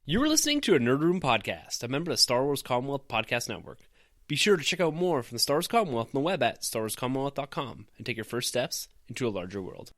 You were listening to a Nerd Room podcast, a member of the Star Wars Commonwealth Podcast Network. Be sure to check out more from the Star Wars Commonwealth on the web at starwarscommonwealth.com and take your first steps into a larger world.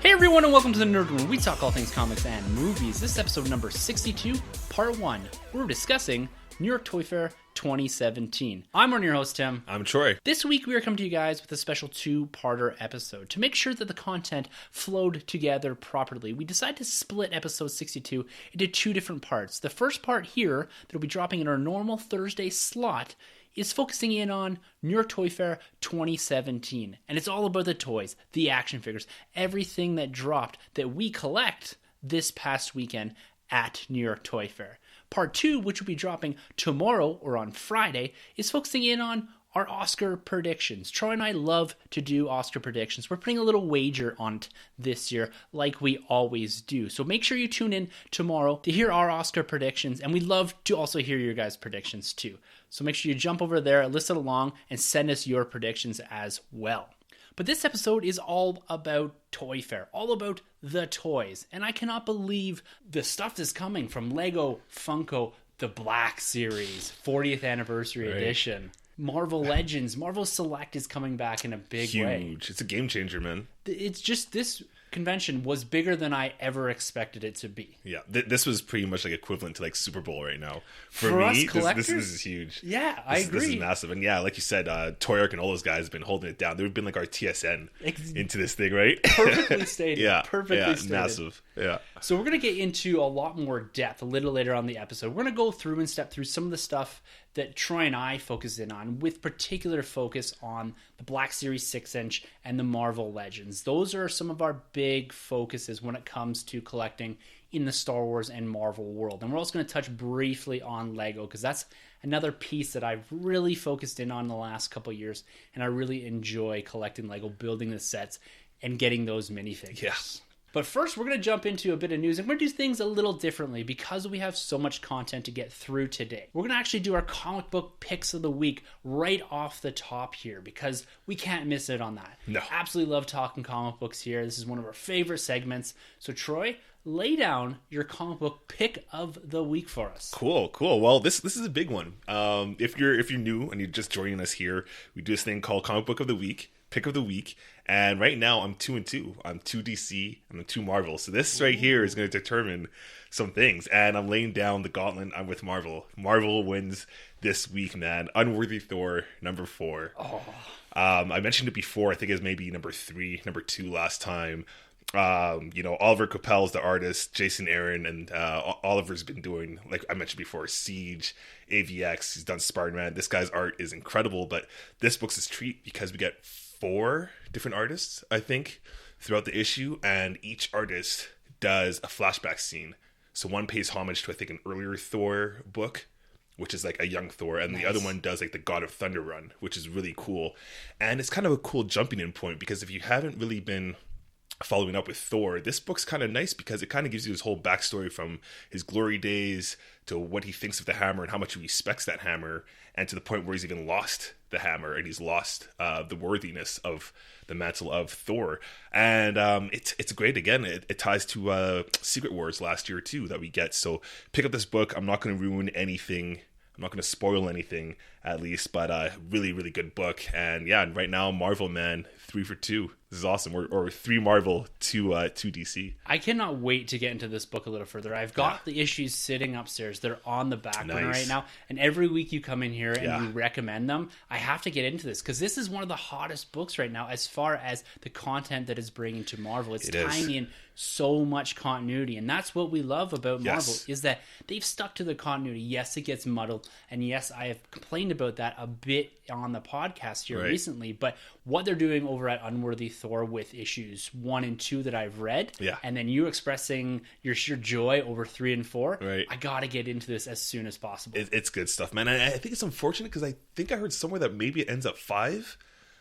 Hey everyone, and welcome to the Nerd Room, where we talk all things comics and movies. This is episode number 62, part 1. We're discussing New York Toy Fair 2017. I'm one of your hosts, Tim. I'm Troy. This week we are coming to you guys with a special two-parter episode. To make sure that the content flowed together properly, we decided to split episode 62 into two different parts. The first part here, that will be dropping in our normal Thursday slot, is focusing in on New York Toy Fair 2017. And it's all about the toys, the action figures, everything that dropped that we collect this past weekend at New York Toy Fair. Part 2, which will be dropping tomorrow or on Friday, is focusing in on our Oscar predictions. Troy and I love to do Oscar predictions. We're putting a little wager on it this year, like we always do. So make sure you tune in tomorrow to hear our Oscar predictions, and we'd love to also hear your guys' predictions too. So make sure you jump over there, listen along, and send us your predictions as well. But this episode is all about Toy Fair, all about the toys. And I cannot believe the stuff that's coming from Lego, Funko, the Black Series, 40th Anniversary Edition. Marvel Legends, Marvel Select is coming back in a big way. Huge. It's a game changer, man. It's just, this convention was bigger than I ever expected it to be. Yeah, this was pretty much like equivalent to like Super Bowl right now. For me, us collectors, this is huge. Yeah, I agree. This is massive. And yeah, like you said, Toyark and all those guys have been holding it down. They've been like our TSN into this thing, right? Perfectly stated. Yeah, perfectly stated. Massive. Yeah. So we're going to get into a lot more depth a little later on the episode. We're going to go through and step through some of the stuff that Troy and I focus in on, with particular focus on the Black Series 6-inch and the Marvel Legends. Those are some of our big focuses when it comes to collecting in the Star Wars and Marvel world. And we're also going to touch briefly on Lego, because that's another piece that I've really focused in on the last couple of years, and I really enjoy collecting Lego, building the sets, and getting those minifigures. Yes. But first, we're going to jump into a bit of news, and we're going to do things a little differently because we have so much content to get through today. We're going to actually do our comic book picks of the week right off the top here, because we can't miss it on that. No. Absolutely love talking comic books here. This is one of our favorite segments. So Troy, lay down your comic book pick of the week for us. Cool. Well, this is a big one. If you're new and you're just joining us here, we do this thing called Comic Book of the Week, Pick of the Week. And right now, I'm 2-2. I'm 2 DC, and I'm 2 Marvel. So this right here is going to determine some things. And I'm laying down the gauntlet. I'm with Marvel. Marvel wins this week, man. Unworthy Thor, number 4. Oh. I mentioned it before. I think it was maybe number 3, number 2 last time. Oliver Coppell's the artist, Jason Aaron, and Oliver's been doing, like I mentioned before, Siege, AVX. He's done Spider-Man. This guy's art is incredible, but this book's a treat because we get 4 different artists, I think, throughout the issue, and each artist does a flashback scene. So one pays homage to, I think, an earlier Thor book, which is like a young Thor, and the other one does like the God of Thunder run, which is really cool. And it's kind of a cool jumping in point, because if you haven't really been following up with Thor, this book's kind of nice because it kind of gives you his whole backstory from his glory days to what he thinks of the hammer and how much he respects that hammer, and to the point where he's even lost the hammer and he's lost the worthiness of the mantle of Thor. And it's great. Again, it ties to Secret Wars last year too that we get. So pick up this book. I'm not going to ruin anything. I'm not going to spoil anything, at least, but really, really good book. And yeah, right now, Marvel, man, 3 for 2. This is awesome. Or 3 Marvel, 2 DC. I cannot wait to get into this book a little further. I've got the issues sitting upstairs. They're on the back burner right now. And every week you come in here and you recommend them, I have to get into this, because this is one of the hottest books right now as far as the content that is bringing to Marvel. It's tying in so much continuity, and that's what we love about Marvel, is that they've stuck to the continuity. Yes, it gets muddled, and yes, I have complained about that a bit on the podcast here recently, but what they're doing over at Unworthy Thor with issues 1 and 2 that I've read, and then you expressing your sheer joy over 3 and 4, I gotta get into this as soon as possible. It's good stuff, man. I think it's unfortunate because I think I heard somewhere that maybe it ends up 5.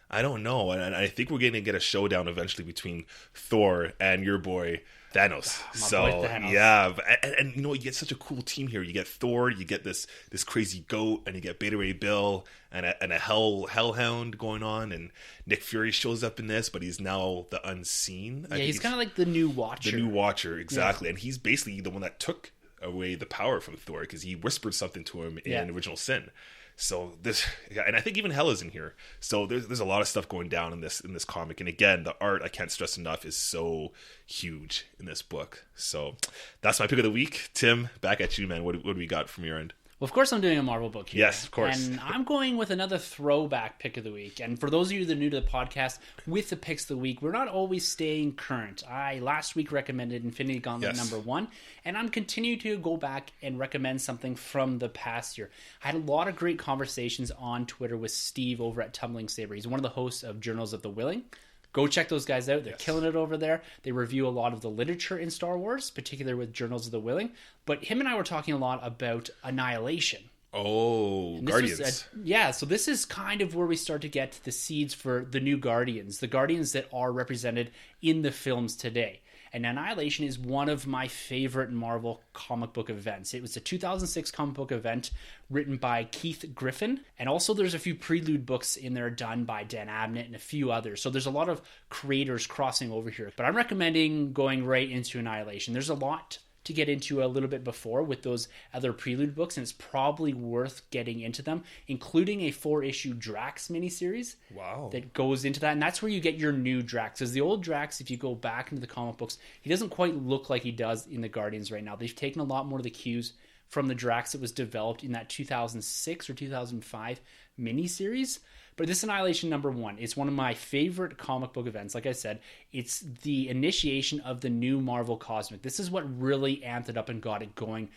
I don't know. And I think we're going to get a showdown eventually between Thor and your boy Thanos. Boy Thanos. Yeah. And you know, you get such a cool team here. You get Thor, you get this crazy goat, and you get Beta Ray Bill and a hellhound going on. And Nick Fury shows up in this, but he's now the Unseen. Yeah, he's kind of like the new Watcher. The new Watcher, exactly. Yeah. And he's basically the one that took away the power from Thor because he whispered something to him in Original Sin. So and I think even Hela's in here. So there's a lot of stuff going down in this comic. And again, the art, I can't stress enough, is so huge in this book. So that's my pick of the week. Tim, back at you, man. What do we got from your end? Well, of course, I'm doing a Marvel book here. Yes, of course. And I'm going with another throwback pick of the week. And for those of you that are new to the podcast, with the picks of the week, we're not always staying current. I last week recommended Infinity Gauntlet #1, and I'm continuing to go back and recommend something from the past year. I had a lot of great conversations on Twitter with Steve over at Tumbling Saber. He's one of the hosts of Journals of the Willing. Go check those guys out. They're killing it over there. They review a lot of the literature in Star Wars, particularly with Journals of the Willing. But him and I were talking a lot about Annihilation. Oh, Guardians. So this is kind of where we start to get the seeds for the new Guardians, the Guardians that are represented in the films today. And Annihilation is one of my favorite Marvel comic book events. It was a 2006 comic book event written by Keith Griffin. And also there's a few prelude books in there done by Dan Abnett and a few others. So there's a lot of creators crossing over here. But I'm recommending going right into Annihilation. There's a lot to get into a little bit before with those other prelude books, and it's probably worth getting into them, including a 4-issue Drax miniseries. Wow. That goes into that, and that's where you get your new Drax. Because the old Drax, if you go back into the comic books, he doesn't quite look like he does in the Guardians right now. They've taken a lot more of the cues from the Drax that was developed in that 2006 or 2005 miniseries. But this Annihilation #1 is one of my favorite comic book events. Like I said, it's the initiation of the new Marvel Cosmic. This is what really amped it up and got it going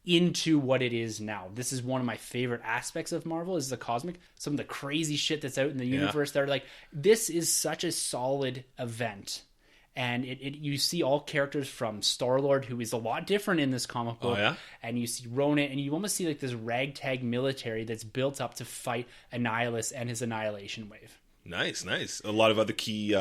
into what it is now. This is one of my favorite aspects of Marvel, is the Cosmic. Some of the crazy shit that's out in the universe. They're like, this is such a solid event. And you see all characters from Star-Lord, who is a lot different in this comic book. And you see Ronan, and you almost see like this ragtag military that's built up to fight Annihilus and his Annihilation Wave. Nice. A lot of other key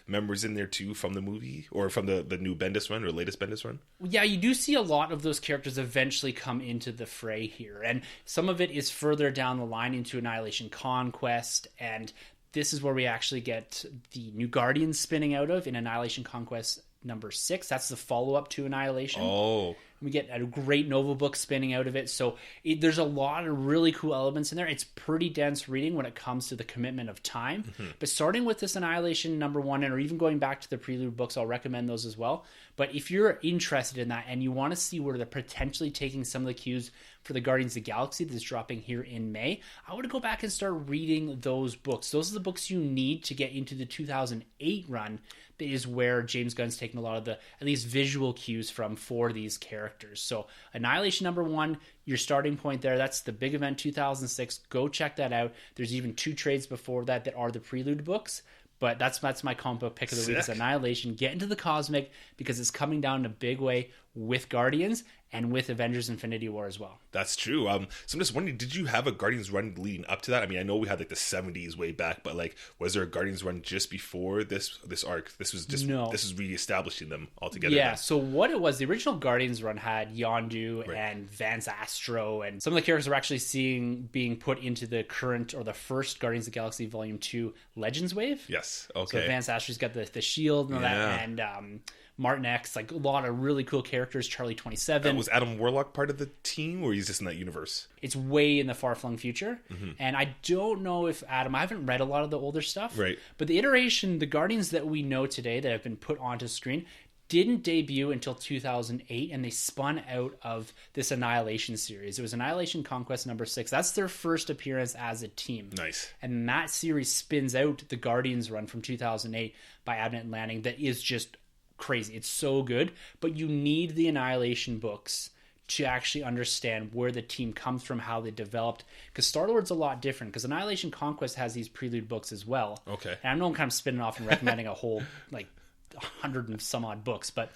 members in there too from the movie or from the new Bendis run or latest Bendis run. Yeah, you do see a lot of those characters eventually come into the fray here. And some of it is further down the line into Annihilation Conquest, and this is where we actually get the new Guardians spinning out of in Annihilation Conquest #6. That's the follow-up to Annihilation. Oh. We get a great Nova book spinning out of it. So there's a lot of really cool elements in there. It's pretty dense reading when it comes to the commitment of time. Mm-hmm. But starting with this Annihilation #1, or even going back to the prelude books, I'll recommend those as well. But if you're interested in that and you want to see where they're potentially taking some of the cues for the Guardians of the Galaxy that's dropping here in May, I would go back and start reading those books. Those are the books you need to get into the 2008 run. That is where James Gunn's taken a lot of the, at least visual cues from for these characters. So Annihilation #1, your starting point there. That's the big event 2006. Go check that out. There's even 2 trades before that are the prelude books. But that's my comic book pick of the week. Is Annihilation. Get into the Cosmic because it's coming down in a big way with Guardians and with Avengers Infinity War as well. That's true. So I'm just wondering, did you have a Guardians run leading up to that? I mean, I know we had like the 70s way back, but like, was there a Guardians run just before this arc? This was just This is re-establishing them altogether. Yeah. Then. So what it was, the original Guardians run had Yondu and Vance Astro, and some of the characters we're actually being put into the current or the first Guardians of the Galaxy Volume 2 Legends Wave. Yes. Okay. So Vance Astro's got the shield and that, and Martin X, like a lot of really cool characters. Charlie 27. Was Adam Warlock part of the team, or he's just in that universe? It's way in the far-flung future, and I don't know if Adam. I haven't read a lot of the older stuff, right? But the Guardians that we know today that have been put onto screen didn't debut until 2008, and they spun out of this Annihilation series. It was Annihilation Conquest #6. That's their first appearance as a team. Nice. And that series spins out the Guardians run from 2008 by Abnett and Lanning that is just crazy. It's so good, but you need the Annihilation books to actually understand where the team comes from, how they developed, because Star-Lord's a lot different, because Annihilation Conquest has these prelude books as well. Okay. And I know I'm kind of spinning off and recommending a whole, like, 100 and some odd books, but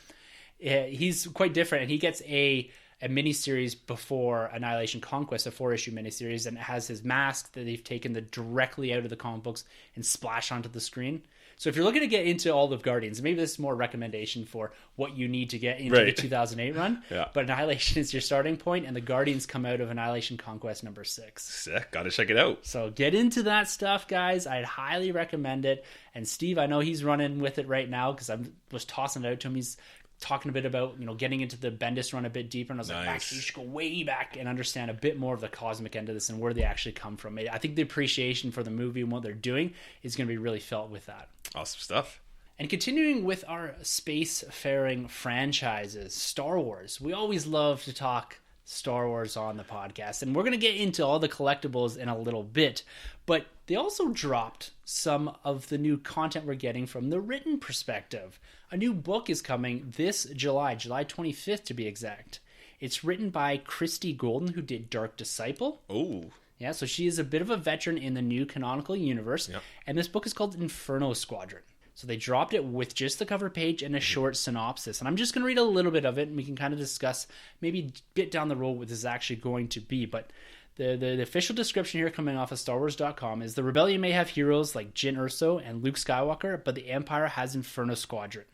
he's quite different, and he gets a a miniseries before Annihilation Conquest, a 4-issue miniseries, and it has his mask that they've taken directly out of the comic books and splashed onto the screen. So if you're looking to get into all of Guardians, maybe this is more a recommendation for what you need to get into the 2008 run. Yeah. But Annihilation is your starting point, and the Guardians come out of Annihilation Conquest number 6. Sick. Gotta check it out. So get into that stuff, guys. I'd highly recommend it. And Steve, I know he's running with it right now because I was tossing it out to him. He's talking a bit about, getting into the Bendis run a bit deeper, and I was like, actually, you should go way back and understand a bit more of the cosmic end of this and where they actually come from. I think the appreciation for the movie and what they're doing is going to be really felt with that. Awesome stuff. And continuing with our space-faring franchises, Star Wars. We always love to talk Star Wars on the podcast, and we're going to get into all the collectibles in a little bit, but they also dropped some of the new content we're getting from the written perspective. A new book is coming this July 25th to be exact. It's written by Christy Golden, who did Dark Disciple. Oh. Yeah, so she is a bit of a veteran in the new canonical universe, and this book is called Inferno Squadron. So they dropped it with just the cover page and a short synopsis. And I'm just going to read a little bit of it, and we can kind of discuss maybe a bit down the road what this is actually going to be. But the official description here coming off of StarWars.com is the Rebellion may have heroes like Jyn Erso and Luke Skywalker, but the Empire has Inferno Squadron.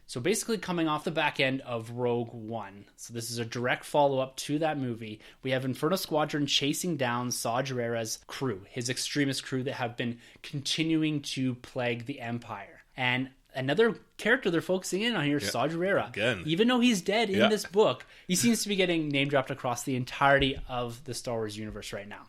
So basically coming off the back end of Rogue One. So this is a direct follow-up to that movie. We have Inferno Squadron chasing down Saw Gerrera's crew, his extremist crew that have been continuing to plague the Empire. And another character they're focusing in on here is Saw Gerrera. Again. Even though he's dead in this book, he seems to be getting name-dropped across the entirety of the Star Wars universe right now.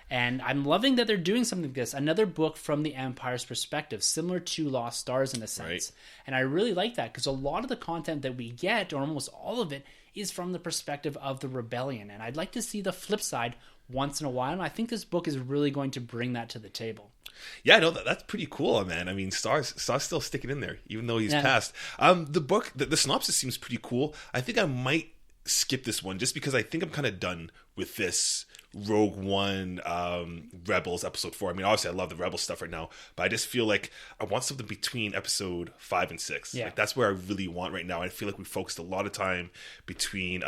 And I'm loving that they're doing something like this. Another book from the Empire's perspective, similar to Lost Stars in a sense. Right. And I really like that because a lot of the content that we get, or almost all of it, is from the perspective of the Rebellion. And I'd like to see the flip side once in a while. And I think this book is really going to bring that to the table. Yeah, no, that's pretty cool, man. I mean, Star's still sticking in there, even though he's passed. The book, the synopsis seems pretty cool. I think I might skip this one just because I think I'm kind of done with this Rogue One, Rebels episode 4. I mean, obviously I love the Rebel stuff right now, but I just feel like I want something between episode 5 and 6. Yeah. Like, that's where I really want right now. I feel like we focused a lot of time between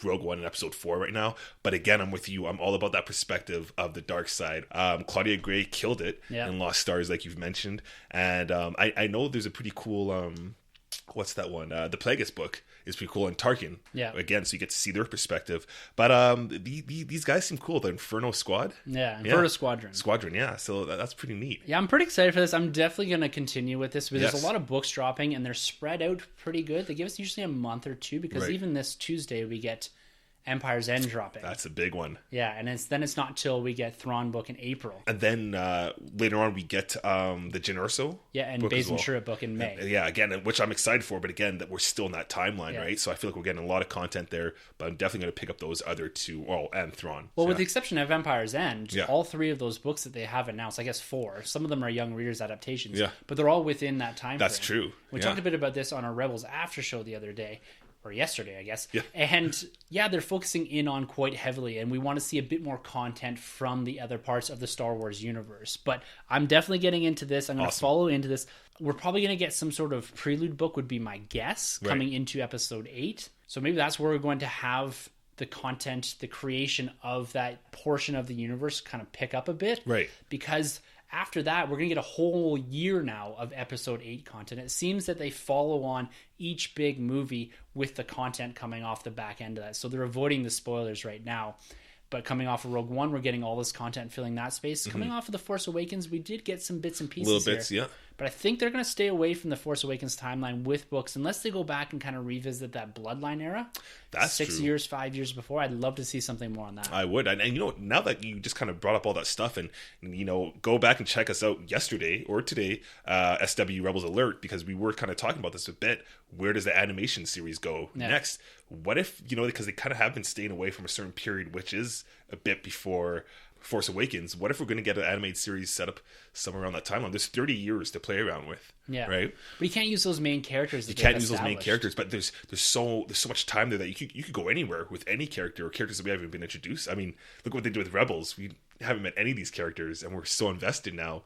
Rogue One and episode 4 right now. But again, I'm with you. I'm all about that perspective of the dark side. Claudia Gray killed it in Lost Stars, like you've mentioned. And I know there's a pretty cool, what's that one? The Plagueis book is pretty cool, and Tarkin. Yeah. Again, so you get to see their perspective. But these guys seem cool. The Inferno Squad. Yeah, Inferno Squadron. Squadron, yeah. So that's pretty neat. Yeah, I'm pretty excited for this. I'm definitely going to continue with this. But there's a lot of books dropping, and they're spread out pretty good. They give us usually a month or two, because even this Tuesday we get Empire's End dropping. That's a big one. Yeah, and it's not till we get Thrawn book in April. And then later on we get the Jyn Erso. Yeah, and Baze Ventura book in May. Yeah, again, which I'm excited for, but again, that we're still in that timeline, right? So I feel like we're getting a lot of content there, but I'm definitely going to pick up those other two, and Thrawn. Well, with the exception of Empire's End, all 3 of those books that they have announced, I guess 4, some of them are young readers adaptations, but they're all within that time frame. That's true. We talked a bit about this on our Rebels After Show the other day, or yesterday, I guess. Yeah. And they're focusing in on quite heavily, and we want to see a bit more content from the other parts of the Star Wars universe. But I'm definitely getting into this. I'm going to follow into this. We're probably going to get some sort of prelude book, would be my guess, coming into episode 8. So maybe that's where we're going to have the content, the creation of that portion of the universe kind of pick up a bit. Right. Because after that, we're going to get a whole year now of episode 8 content. It seems that they follow on each big movie with the content coming off the back end of that. So they're avoiding the spoilers right now. But coming off of Rogue One, we're getting all this content filling that space. Coming off of The Force Awakens, we did get some bits and pieces Little bits, here. yeah. But I think they're going to stay away from the Force Awakens timeline with books unless they go back and kind of revisit that Bloodline era. That's 6 true. years, 5 years before. I'd love to see something more on that. I would. And now that you just kind of brought up all that stuff, and go back and check us out yesterday or today, SW Rebels Alert, because we were kind of talking about this a bit. Where does the animation series go next? What if, because they kind of have been staying away from a certain period, which is a bit before Force Awakens. What if we're going to get an animated series set up somewhere around that timeline? There's 30 years to play around with. Yeah. Right? But you can't use those main characters. You can't use those main characters, but there's so much time there that you could go anywhere with any character or characters that we haven't been introduced. I mean, look what they did with Rebels. We haven't met any of these characters, and we're so invested now.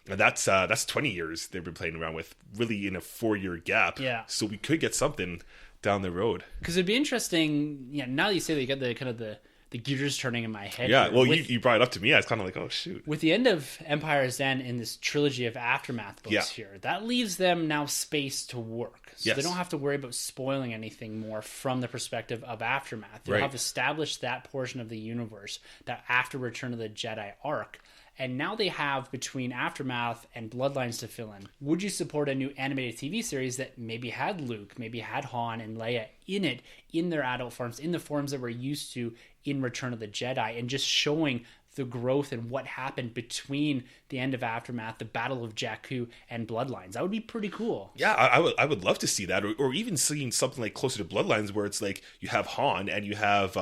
And that's 20 years they've been playing around with, really in a 4-year gap. Yeah. So we could get something down the road. Because it'd be interesting, now that you say that, you got the kind of the gears turning in my head. Yeah, here. well, you brought it up to me. I was kind of like, oh, shoot. With the end of Empire's End in this trilogy of Aftermath books here, that leaves them now space to work. So they don't have to worry about spoiling anything more from the perspective of Aftermath. They'll have established that portion of the universe, that after Return of the Jedi arc. And now they have between Aftermath and Bloodlines to fill in. Would you support a new animated TV series that maybe had Luke, maybe had Han and Leia in it, in their adult forms, in the forms that we're used to in Return of the Jedi, and just showing the growth and what happened between the end of Aftermath, the Battle of Jakku, and Bloodlines? That would be pretty cool. Yeah, I would love to see that, or even seeing something like closer to Bloodlines, where it's like you have Han and you have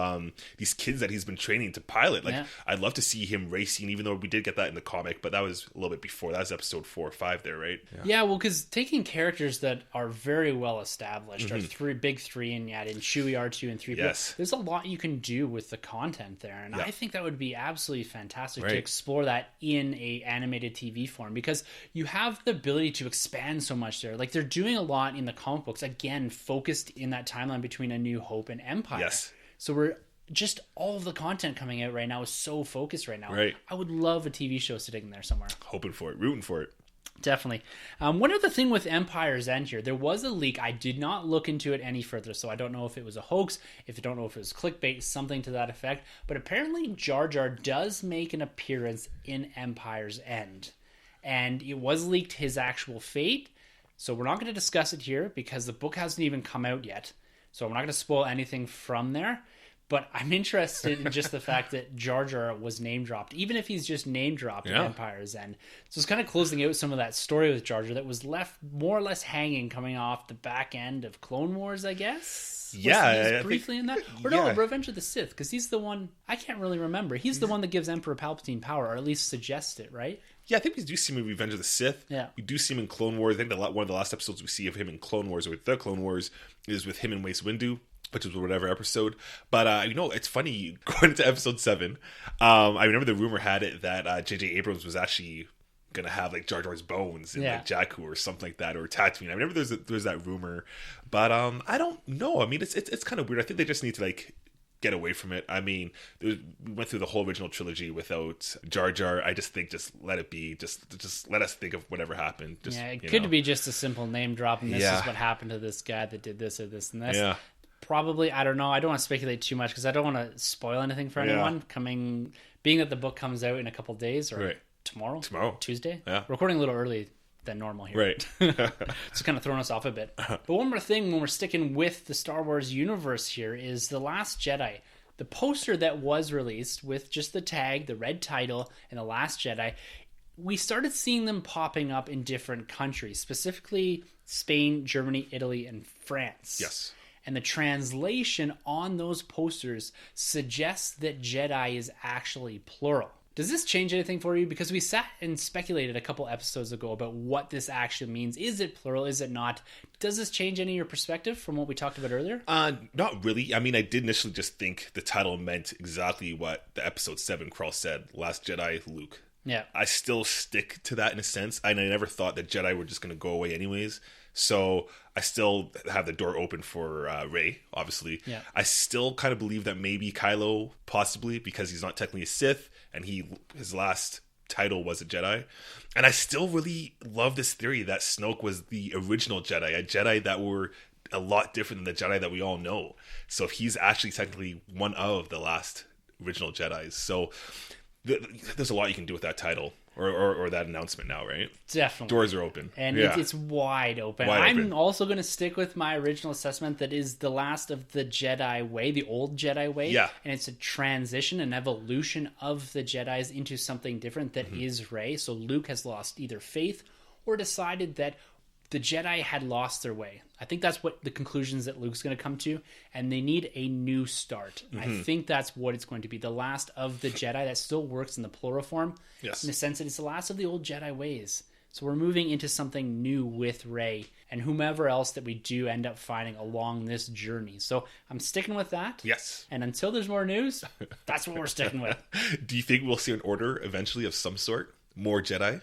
these kids that he's been training to pilot. Like, I'd love to see him racing, even though we did get that in the comic, but that was a little bit before. That was episode 4 or 5 there, right? Yeah, well, because taking characters that are very well established, our big three, and in Chewie, R2, and 3PO, there's a lot you can do with the content there, and I think that would be absolutely fantastic to explore that in a animated TV form, because you have the ability to expand so much there. Like, they're doing a lot in the comic books, again, focused in that timeline between A New Hope and Empire. So we're just, all of the content coming out right now is so focused right now. I would love a TV show sitting there somewhere. Hoping for it, rooting for it. Definitely. One other thing with Empire's End here, there was a leak. I did not look into it any further, so I don't know if it was a hoax, if I don't know if it was clickbait, something to that effect. But apparently Jar Jar does make an appearance in Empire's End. And it was leaked his actual fate, so we're not going to discuss it here because the book hasn't even come out yet. So I'm not going to spoil anything from there. But I'm interested in just the fact that Jar Jar was name-dropped, even if he's just name-dropped in Empire's End. So it's kind of closing out some of that story with Jar Jar that was left more or less hanging coming off the back end of Clone Wars, I guess? Yeah. Briefly in that? Or no, Revenge of the Sith, because he's the one, I can't really remember. He's the one that gives Emperor Palpatine power, or at least suggests it, right? Yeah, I think we do see him in Revenge of the Sith. Yeah. We do see him in Clone Wars. I think one of the last episodes we see of him in Clone Wars, or with the Clone Wars, is with him and Mace Windu, which was whatever episode. But, it's funny, going into episode 7, I remember the rumor had it that J.J. Abrams was actually going to have, like, Jar Jar's bones in, like, Jakku or something like that, or Tatooine. I remember there's that rumor. But I don't know. I mean, it's kind of weird. I think they just need to, like, get away from it. I mean, we went through the whole original trilogy without Jar Jar. I just think just let it be. Just let us think of whatever happened. It could be just a simple name drop, and this is what happened to this guy that did this or this and this. Yeah. Probably, I don't know. I don't want to speculate too much because I don't want to spoil anything for anyone. Being that the book comes out in a couple days or tomorrow, Tuesday. Yeah. We're recording a little early than normal here. Right. It's kind of throwing us off a bit. But one more thing when we're sticking with the Star Wars universe here is The Last Jedi. The poster that was released with just the tag, the red title, and The Last Jedi, we started seeing them popping up in different countries, specifically Spain, Germany, Italy, and France. Yes. And the translation on those posters suggests that Jedi is actually plural. Does this change anything for you? Because we sat and speculated a couple episodes ago about what this actually means. Is it plural? Is it not? Does this change any of your perspective from what we talked about earlier? Not really. I mean, I did initially just think the title meant exactly what the episode 7 crawl said. Last Jedi, Luke. Yeah. I still stick to that in a sense. I never thought that Jedi were just going to go away anyways. So I still have the door open for Rey, obviously. Yeah. I still kind of believe that maybe Kylo, possibly, because he's not technically a Sith, and his last title was a Jedi. And I still really love this theory that Snoke was the original Jedi, a Jedi that were a lot different than the Jedi that we all know. So he's actually technically one of the last original Jedis. So there's a lot you can do with that title. Or that announcement now, right? Definitely. Doors are open. And it's wide open. I'm also going to stick with my original assessment that is the last of the Jedi way, the old Jedi way. Yeah. And it's a transition, an evolution of the Jedis into something different that is Rey. So Luke has lost either faith or decided that the Jedi had lost their way. I think that's what the conclusions that Luke's going to come to, and they need a new start. I think that's what it's going to be. The last of the Jedi, that still works in the plural form, in the sense that it's the last of the old Jedi ways. So we're moving into something new with Rey and whomever else that we do end up finding along this journey. So I'm sticking with that. Yes. And until there's more news, that's what we're sticking with. Do you think we'll see an order eventually of some sort? More Jedi?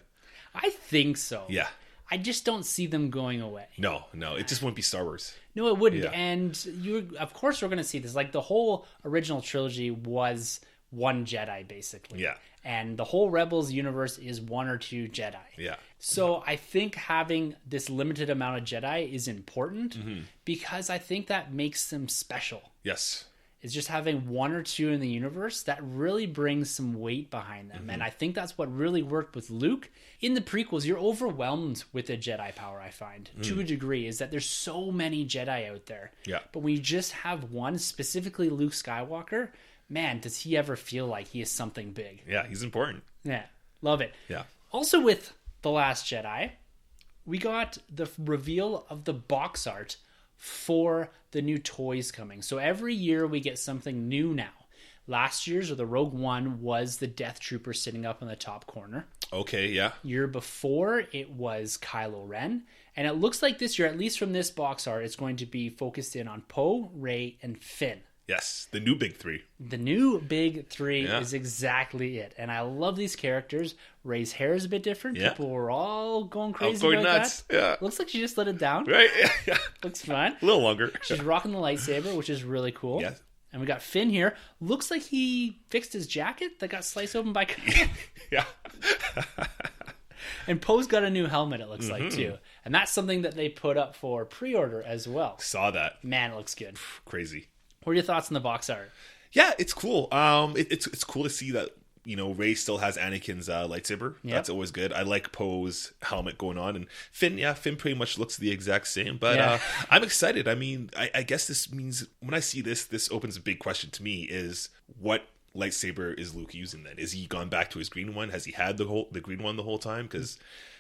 I think so. Yeah. I just don't see them going away. No, it just wouldn't be Star Wars. No, it wouldn't. Yeah. And of course, we're going to see this. Like, the whole original trilogy was one Jedi, basically. Yeah. And the whole Rebels universe is one or two Jedi. Yeah. So I think having this limited amount of Jedi is important because I think that makes them special. Yes. Is just having one or two in the universe that really brings some weight behind them. And I think that's what really worked with Luke. In the prequels, you're overwhelmed with the Jedi power, I find, to a degree, is that there's so many Jedi out there. Yeah. But when you just have one, specifically Luke Skywalker, man, does he ever feel like he is something big. Yeah, he's important. Yeah, love it. Yeah. Also with The Last Jedi, we got the reveal of the box art for the new toys coming. So every year we get something new now. Last year's, or the Rogue One, was the Death Trooper sitting up in the top corner. Okay, yeah. Year before, it was Kylo Ren. And it looks like this year, at least from this box art, it's going to be focused in on Poe, Rey, and Finn. Yes, the new big three. The new big three is exactly it. And I love these characters. Rey's hair is a bit different. Yeah. People were all going crazy going about nuts. that. Yeah. Looks like she just let it down. Right? Yeah. Looks fun. A little longer. She's rocking the lightsaber, which is really cool. Yes. And we got Finn here. Looks like he fixed his jacket that got sliced open by... Yeah. And Poe's got a new helmet, it looks like, too. And that's something that they put up for pre-order as well. Saw that. Man, it looks good. Crazy. What are your thoughts on the box art? Yeah, it's cool. It's cool to see that, you know, Rey still has Anakin's lightsaber. Yep. That's always good. I like Poe's helmet going on, and Finn pretty much looks the exact same. But I'm excited. I mean, I guess this means when I see this opens a big question to me: is what lightsaber is Luke using then? Is he gone back to his green one? Has he had the green one the whole time? Because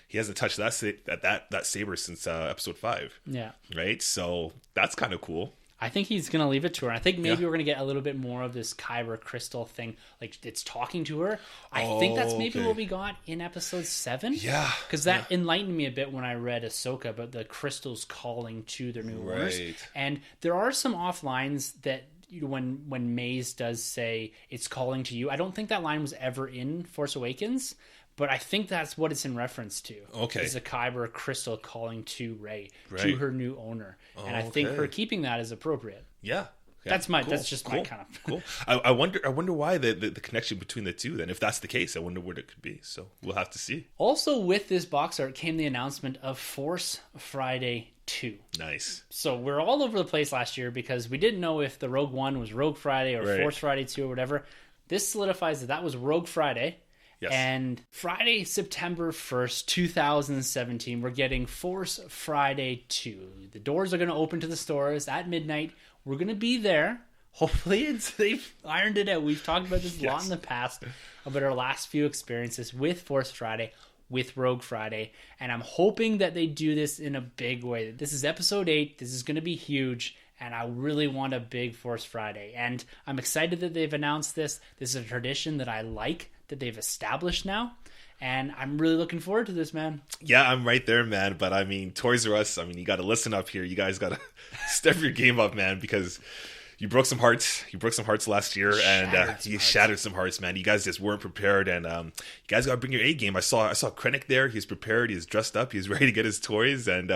he hasn't touched that saber since episode 5. Yeah. Right. So that's kind of cool. I think he's going to leave it to her. I think maybe we're going to get a little bit more of this Kyber crystal thing. Like, it's talking to her. I think that's maybe what we got in episode 7. Yeah. Because that enlightened me a bit when I read Ahsoka about the crystals calling to their new owners. And there are some off lines that, you know, when Maze does say it's calling to you, I don't think that line was ever in Force Awakens. But I think that's what it's in reference to. Okay. Is a Kyber crystal calling to Rey, to her new owner. And I think her keeping that is appropriate. Yeah. That's my kind of cool. I wonder why the connection between the two then. If that's the case, I wonder what it could be. So we'll have to see. Also with this box art came the announcement of Force Friday 2. Nice. So we're all over the place last year because we didn't know if the Rogue One was Rogue Friday or Force Friday 2 or whatever. This solidifies that was Rogue Friday. Yes. And Friday, September 1st, 2017, we're getting Force Friday 2. The doors are going to open to the stores at midnight. We're going to be there. Hopefully they've ironed it out. We've talked about this a lot in the past, about our last few experiences with Force Friday, with Rogue Friday. And I'm hoping that they do this in a big way. This is episode 8. This is going to be huge. And I really want a big Force Friday. And I'm excited that they've announced this. This is a tradition that I like, that they've established now. And I'm really looking forward to this, man. Yeah, I'm right there, man. But I mean, Toys R Us, I mean, you got to listen up here. You guys got to step your game up, man, because you broke some hearts. You broke some hearts last year, and you shattered some hearts, man. You guys just weren't prepared, and you guys got to bring your A game. I saw Krennic there. He's prepared. He's dressed up. He's ready to get his toys, and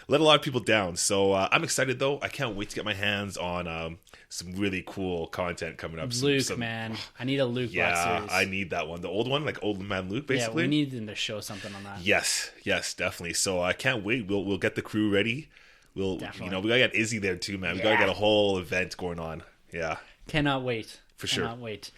let a lot of people down. So I'm excited, though. I can't wait to get my hands on some really cool content coming up. Luke, man. I need a Luke box series. I need that one. The old one, like Old Man Luke, basically. Yeah, we need them to show something on that. Yes, definitely. So I can't wait. We'll get the crew ready. Definitely. You know, we gotta get Izzy there too, man. We gotta get a whole event going on. Yeah. Cannot wait. For sure. Cannot wait.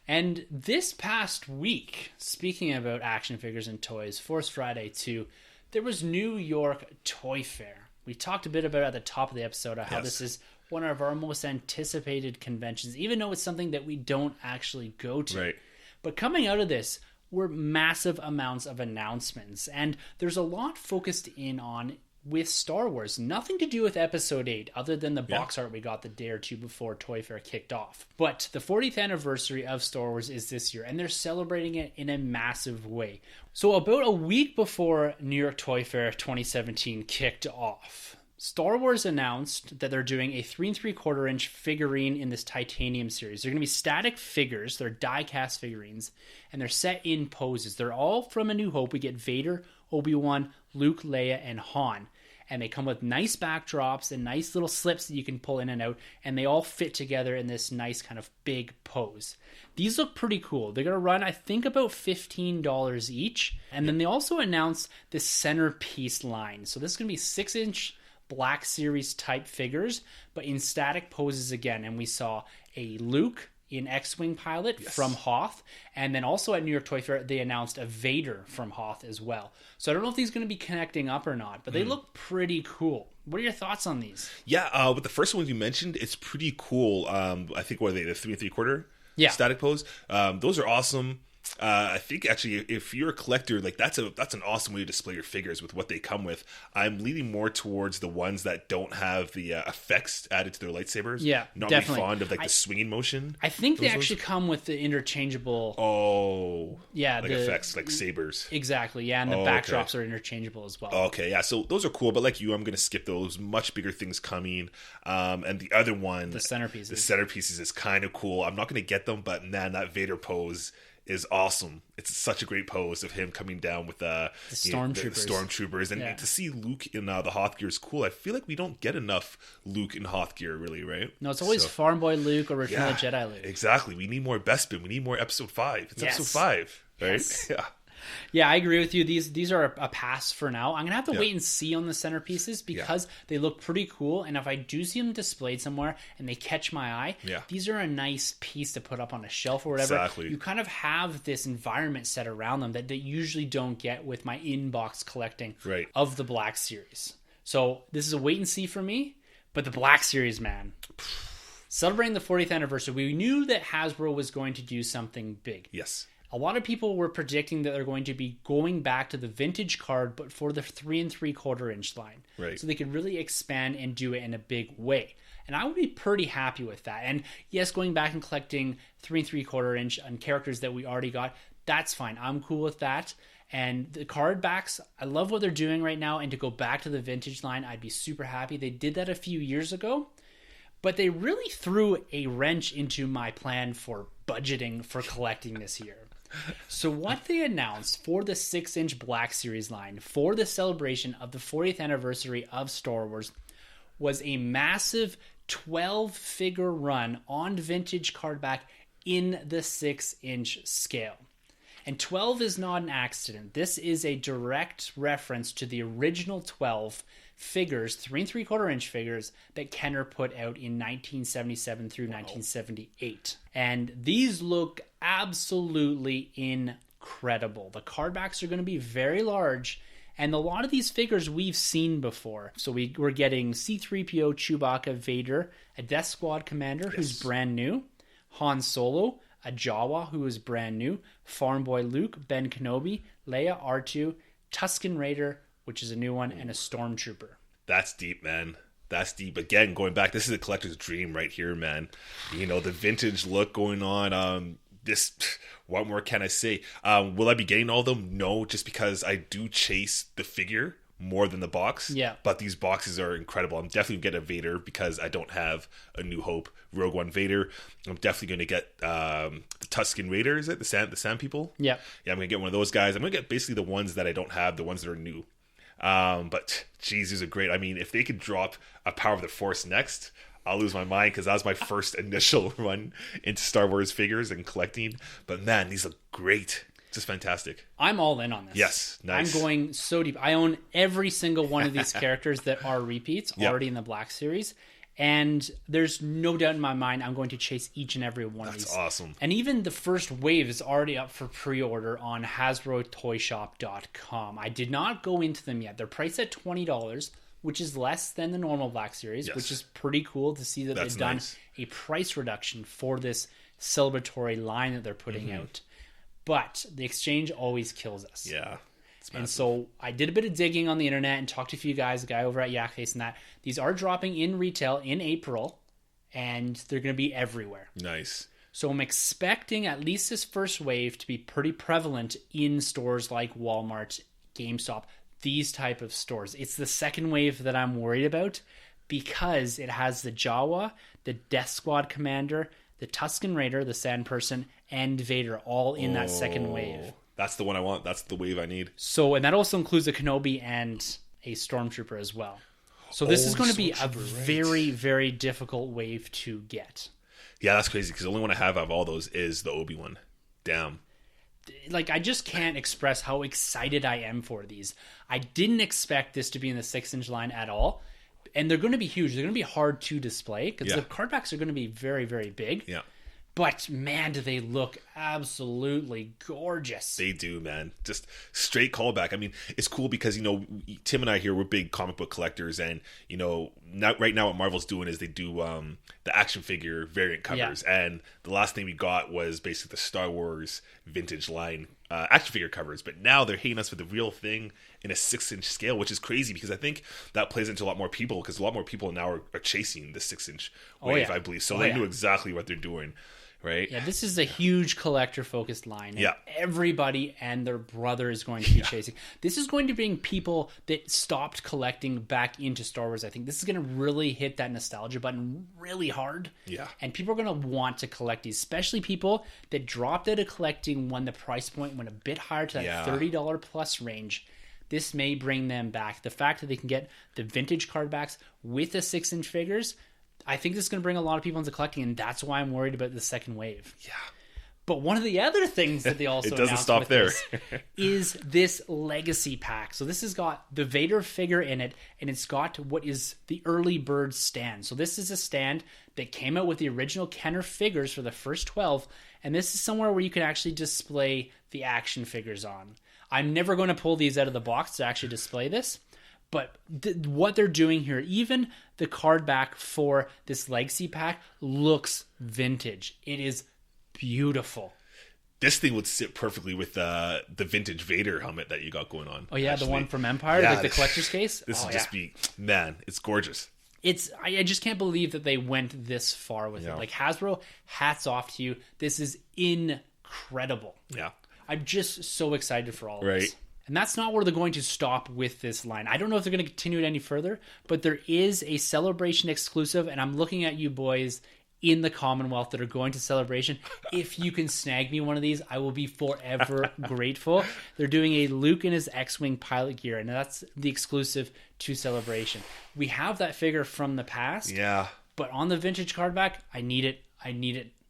And this past week, speaking about action figures and toys, Force Friday 2, there was New York Toy Fair. We talked a bit about it at the top of the episode of how this is one of our most anticipated conventions, even though it's something that we don't actually go to. Right. But coming out of this were massive amounts of announcements, and there's a lot focused in on with Star Wars. Nothing to do with Episode 8, other than the box art we got the day or two before Toy Fair kicked off. But the 40th anniversary of Star Wars is this year, and they're celebrating it in a massive way. So about a week before New York Toy Fair 2017 kicked off, Star Wars announced that they're doing a 3 3/4 inch figurine in this titanium series. They're going to be static figures. They're die-cast figurines, and they're set in poses. They're all from A New Hope. We get Vader, Obi-Wan, Luke, Leia, and Han. And they come with nice backdrops and nice little slips that you can pull in and out, and they all fit together in this nice kind of big pose. These look pretty cool. They're going to run, I think, about $15 each. And then they also announced this centerpiece line. So this is going to be 6-inch Black Series type figures, but in static poses again. And we saw a Luke in X-Wing pilot from Hoth, and then also at New York Toy Fair they announced a Vader from Hoth as well. So I don't know if these are going to be connecting up or not, but they look pretty cool. What are your thoughts on these? Yeah, with the first one you mentioned, it's pretty cool. I think, what are they, the 3 3/4 static pose? Those are awesome. I think actually, if you're a collector, like that's an awesome way to display your figures with what they come with. I'm leaning more towards the ones that don't have the effects added to their lightsabers. Yeah, not definitely. really fond of like the swinging motion. I think they actually come with the interchangeable. Oh, yeah, like the effects, like sabers. Exactly, yeah, and the backdrops are interchangeable as well. Okay, yeah, so those are cool, but like you, I'm going to skip those. Much bigger things coming. And the other one, the centerpieces. The centerpieces is kind of cool. I'm not going to get them, but man, that Vader pose is awesome. It's such a great pose of him coming down with the stormtroopers, and to see Luke in the Hoth gear is cool. I feel like we don't get enough Luke in Hoth gear, really, right? No, it's always Farm Boy Luke or Return of the Jedi Luke. Exactly. We need more Bespin. We need more Episode 5. It's Episode 5, right? Yes. Yeah. Yeah, I agree with you. These are a pass for now. I'm going to have to wait and see on the centerpieces because they look pretty cool. And if I do see them displayed somewhere and they catch my eye, these are a nice piece to put up on a shelf or whatever. Exactly. You kind of have this environment set around them that they usually don't get with my in-box collecting of the Black Series. So this is a wait and see for me. But the Black Series, man, celebrating the 40th anniversary, we knew that Hasbro was going to do something big. Yes. A lot of people were predicting that they're going to be going back to the vintage card, but for the 3 3/4 inch line. Right. So they could really expand and do it in a big way. And I would be pretty happy with that. And yes, going back and collecting 3 3/4 inch on characters that we already got, that's fine. I'm cool with that. And the card backs, I love what they're doing right now. And to go back to the vintage line, I'd be super happy. They did that a few years ago. But they really threw a wrench into my plan for budgeting for collecting this year. So what they announced for the 6-inch Black Series line for the celebration of the 40th anniversary of Star Wars was a massive 12-figure run on vintage cardback in the 6-inch scale. And 12 is not an accident. This is a direct reference to the original 12 figures, 3 3/4 inch figures that Kenner put out in 1977 through 1978. And these look absolutely incredible. The cardbacks are going to be very large, and a lot of these figures we've seen before. So we're getting C-3PO, Chewbacca, Vader, a Death Squad commander who's brand new, Han Solo, a Jawa who is brand new, Farm Boy Luke, Ben Kenobi, Leia, R2, Tusken Raider, which is a new one, and a Stormtrooper. That's deep, man. That's deep. Again, going back, this is a collector's dream right here, man. You know, the vintage look going on. What more can I say? Will I be getting all of them? No, just because I do chase the figure more than the box. Yeah. But these boxes are incredible. I'm definitely going to get a Vader because I don't have a New Hope Rogue One Vader. I'm definitely going to get the Tusken Raider, is it? The Sand People? Yeah. Yeah, I'm going to get one of those guys. I'm going to get basically the ones that I don't have, the ones that are new. But, geez, these are great. I mean, if they could drop a Power of the Force next, I'll lose my mind because that was my first initial run into Star Wars figures and collecting. But, man, these look great. Just fantastic. I'm all in on this. Yes, nice. I'm going so deep. I own every single one of these characters that are repeats already in the Black Series. And there's no doubt in my mind I'm going to chase each and every one of these. That's awesome. And even the first wave is already up for pre-order on HasbroToyShop.com. I did not go into them yet. They're priced at $20, which is less than the normal Black Series, which is pretty cool to see that they've done a price reduction for this celebratory line that they're putting out. But the exchange always kills us. Yeah. And so I did a bit of digging on the internet and talked to a few guys, a guy over at Yakface and that. These are dropping in retail in April, and they're going to be everywhere. Nice. So I'm expecting at least this first wave to be pretty prevalent in stores like Walmart, GameStop, these type of stores. It's the second wave that I'm worried about because it has the Jawa, the Death Squad commander, the Tusken Raider, the Sand Person, and Vader all in that second wave. That's the one I want. That's the wave I need. So, and that also includes a Kenobi and a Stormtrooper as well. So this is going to be a very, very difficult wave to get. Yeah, that's crazy because the only one I have out of all those is the Obi-Wan. Damn. Like, I just can't express how excited I am for these. I didn't expect this to be in the 6-inch line at all. And they're going to be huge. They're going to be hard to display because the card backs are going to be very, very big. Yeah. But, man, do they look absolutely gorgeous. They do, man. Just straight callback. I mean, it's cool because, you know, Tim and I here, we're big comic book collectors. And, you know, right now what Marvel's doing is they do the action figure variant covers. Yeah. And the last thing we got was basically the Star Wars vintage line action figure covers. But now they're hitting us with the real thing in a 6-inch scale, which is crazy because I think that plays into a lot more people because a lot more people now are chasing the 6-inch wave, I believe. So they knew exactly what they're doing. Right? Yeah, this is a huge collector-focused line. Yeah. Everybody and their brother is going to be chasing. This is going to bring people that stopped collecting back into Star Wars, I think. This is going to really hit that nostalgia button really hard. Yeah. And people are going to want to collect these, especially people that dropped out of collecting when the price point went a bit higher to that $30 plus range. This may bring them back. The fact that they can get the vintage card backs with the 6-inch figures, I think this is going to bring a lot of people into collecting, and that's why I'm worried about the second wave. Yeah. But one of the other things that they also it doesn't stop there is this legacy pack. So this has got the Vader figure in it, and it's got what is the early bird stand. So this is a stand that came out with the original Kenner figures for the first 12, and this is somewhere where you can actually display the action figures on. I'm never going to pull these out of the box to actually display this. But what they're doing here, even the card back for this legacy pack looks vintage. It is beautiful. This thing would sit perfectly with the vintage Vader helmet that you got going on. Oh, yeah, actually. The one from Empire, like the collector's case? This would just be, man, it's gorgeous. I just can't believe that they went this far with it. Like, Hasbro, hats off to you. This is incredible. Yeah. I'm just so excited for all of this. And that's not where they're going to stop with this line. I don't know if they're going to continue it any further, but there is a Celebration exclusive, and I'm looking at you boys in the Commonwealth that are going to Celebration. If you can snag me one of these, I will be forever grateful. They're doing a Luke in his X-Wing pilot gear, and that's the exclusive to Celebration. We have that figure from the past. Yeah. But on the vintage card back, I need it.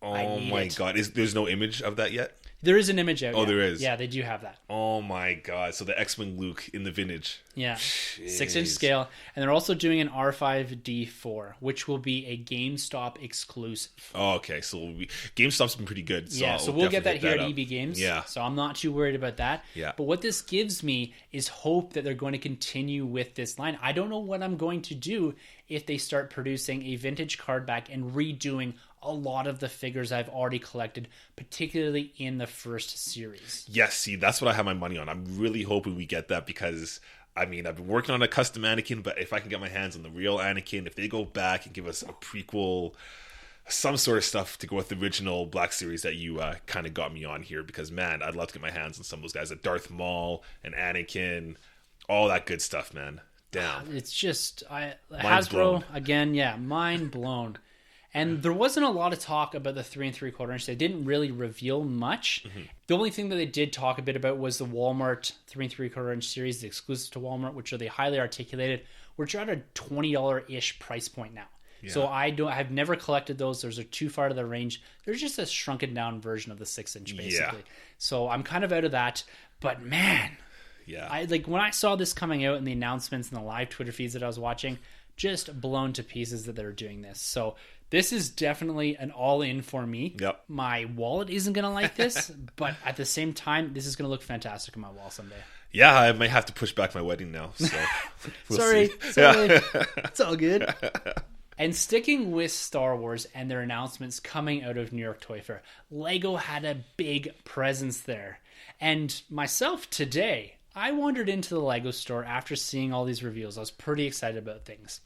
Oh my God. There's no image of that yet? There is an image out. Oh, there is? Yeah, they do have that. Oh my God. So the X-Wing Luke in the vintage. Yeah. 6-inch scale. And they're also doing an R5D4, which will be a GameStop exclusive. Oh, okay. So GameStop's been pretty good. So so we'll get that here at EB Games. Yeah. So I'm not too worried about that. Yeah. But what this gives me is hope that they're going to continue with this line. I don't know what I'm going to do if they start producing a vintage card back and redoing a lot of the figures I've already collected, particularly in the first series. Yes, see, that's what I have my money on. I'm really hoping we get that because, I mean, I've been working on a custom Anakin, but if I can get my hands on the real Anakin, if they go back and give us a prequel, some sort of stuff to go with the original Black Series that you kind of got me on here, because, man, I'd love to get my hands on some of those guys, like Darth Maul and Anakin, all that good stuff, man. Damn. It's just, Hasbro, again, mind blown. And there wasn't a lot of talk about the 3 3/4 inch. They didn't really reveal much. Mm-hmm. The only thing that they did talk a bit about was the Walmart 3 3/4 inch series, the exclusive to Walmart, which are the highly articulated, which are at a $20-ish price point now. Yeah. So I've never collected those. Those are too far to the range. They're just a shrunken down version of the 6-inch, basically. Yeah. So I'm kind of out of that. But man, when I saw this coming out and the announcements and the live Twitter feeds that I was watching, just blown to pieces that they're doing this. So this is definitely an all-in for me. Yep. My wallet isn't going to like this, but at the same time, this is going to look fantastic on my wall someday. Yeah, I might have to push back my wedding now. So Sorry. Yeah. It's all good. And sticking with Star Wars and their announcements coming out of New York Toy Fair, LEGO had a big presence there. And myself today, I wandered into the LEGO store after seeing all these reveals. I was pretty excited about things.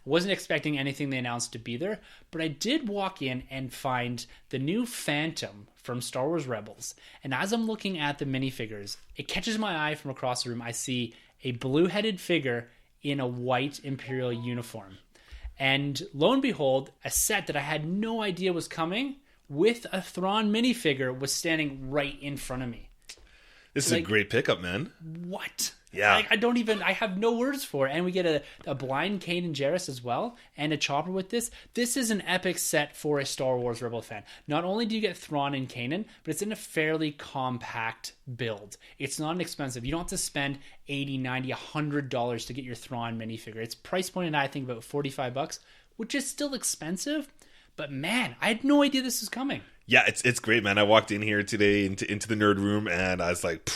I wasn't expecting anything they announced to be there, but I did walk in and find the new Phantom from Star Wars Rebels. And as I'm looking at the minifigures, it catches my eye from across the room. I see a blue-headed figure in a white Imperial uniform. And lo and behold, a set that I had no idea was coming with a Thrawn minifigure was standing right in front of me. This is a great pickup, man. What? Yeah. I have no words for it. And we get a blind Kanan Jarrus as well, and a Chopper with this. This is an epic set for a Star Wars Rebel fan. Not only do you get Thrawn and Kanan, but it's in a fairly compact build. It's not expensive. You don't have to spend $80, $90, $100 to get your Thrawn minifigure. It's price pointed, I think, about $45, which is still expensive. But man, I had no idea this was coming. Yeah, it's great, man. I walked in here today into the nerd room, and I was like,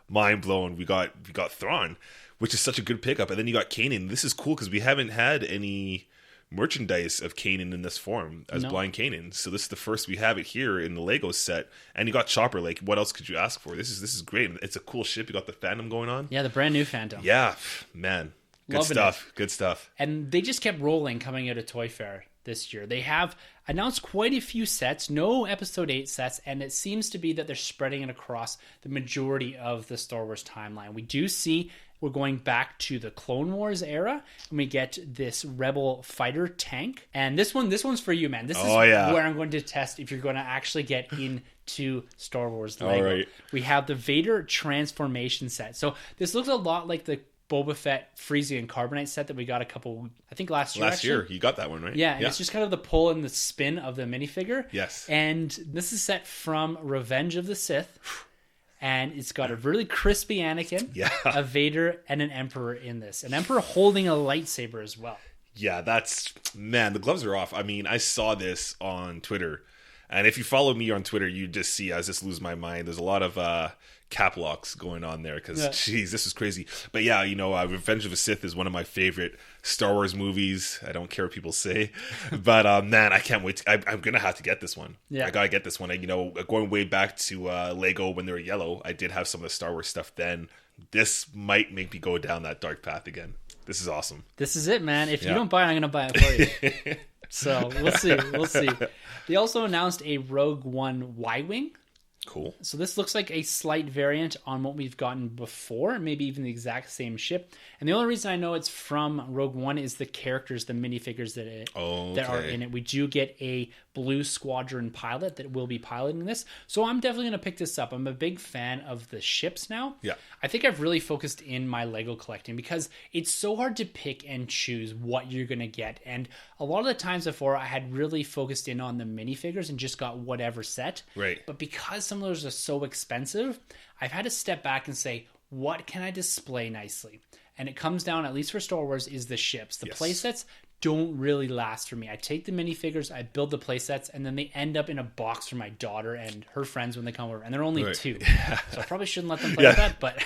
mind blown. We got Thrawn, which is such a good pickup, and then you got Kanan. This is cool because we haven't had any merchandise of Kanan in this form as Blind Kanan. So this is the first we have it here in the Lego set, and you got Chopper. Like, what else could you ask for? This is great. It's a cool ship. You got the Phantom going on. Yeah, the brand new Phantom. Yeah, man, good stuff. Good stuff. And they just kept rolling coming out of Toy Fair this year. They have announced quite a few sets, no Episode 8 sets, and it seems to be that they're spreading it across the majority of the Star Wars timeline. We do see we're going back to the Clone Wars era, and we get this Rebel fighter tank. And this one's for you, man. This is where I'm going to test if you're going to actually get into Star Wars Lego. All right. We have the Vader transformation set. So this looks a lot like the Boba Fett Freezy and Carbonite set that we got last year. Last year, you got that one, right? Yeah, and it's just kind of the pull and the spin of the minifigure. Yes. And this is set from Revenge of the Sith. And it's got a really crispy Anakin, a Vader, and an Emperor in this. An Emperor holding a lightsaber as well. Yeah, the gloves are off. I mean, I saw this on Twitter. And if you follow me on Twitter, you just see I just lose my mind. There's a lot of cap locks going on there because, geez, this is crazy. But yeah, Revenge of the Sith is one of my favorite Star Wars movies. I don't care what people say. But man, I can't wait. I'm going to have to get this one. Yeah. I got to get this one. Going way back to Lego when they were yellow, I did have some of the Star Wars stuff then. This might make me go down that dark path again. This is awesome. This is it, man. If you don't buy it, I'm going to buy it for you. So we'll see. They also announced a Rogue One Y-Wing. Cool. So this looks like a slight variant on what we've gotten before, maybe even the exact same ship. And the only reason I know it's from Rogue One is the characters, the minifigures that are in it. We do get a Blue Squadron pilot that will be piloting this. So I'm definitely going to pick this up. I'm a big fan of the ships now. Yeah. I think I've really focused in my Lego collecting because it's so hard to pick and choose what you're going to get. And a lot of the times before, I had really focused in on the minifigures and just got whatever set. Right. But because some of those are so expensive, I've had to step back and say, what can I display nicely? And it comes down, at least for Star Wars, is the ships. The playsets don't really last for me. I take the minifigures, I build the playsets, and then they end up in a box for my daughter and her friends when they come over. And they're only two. So I probably shouldn't let them play with that, but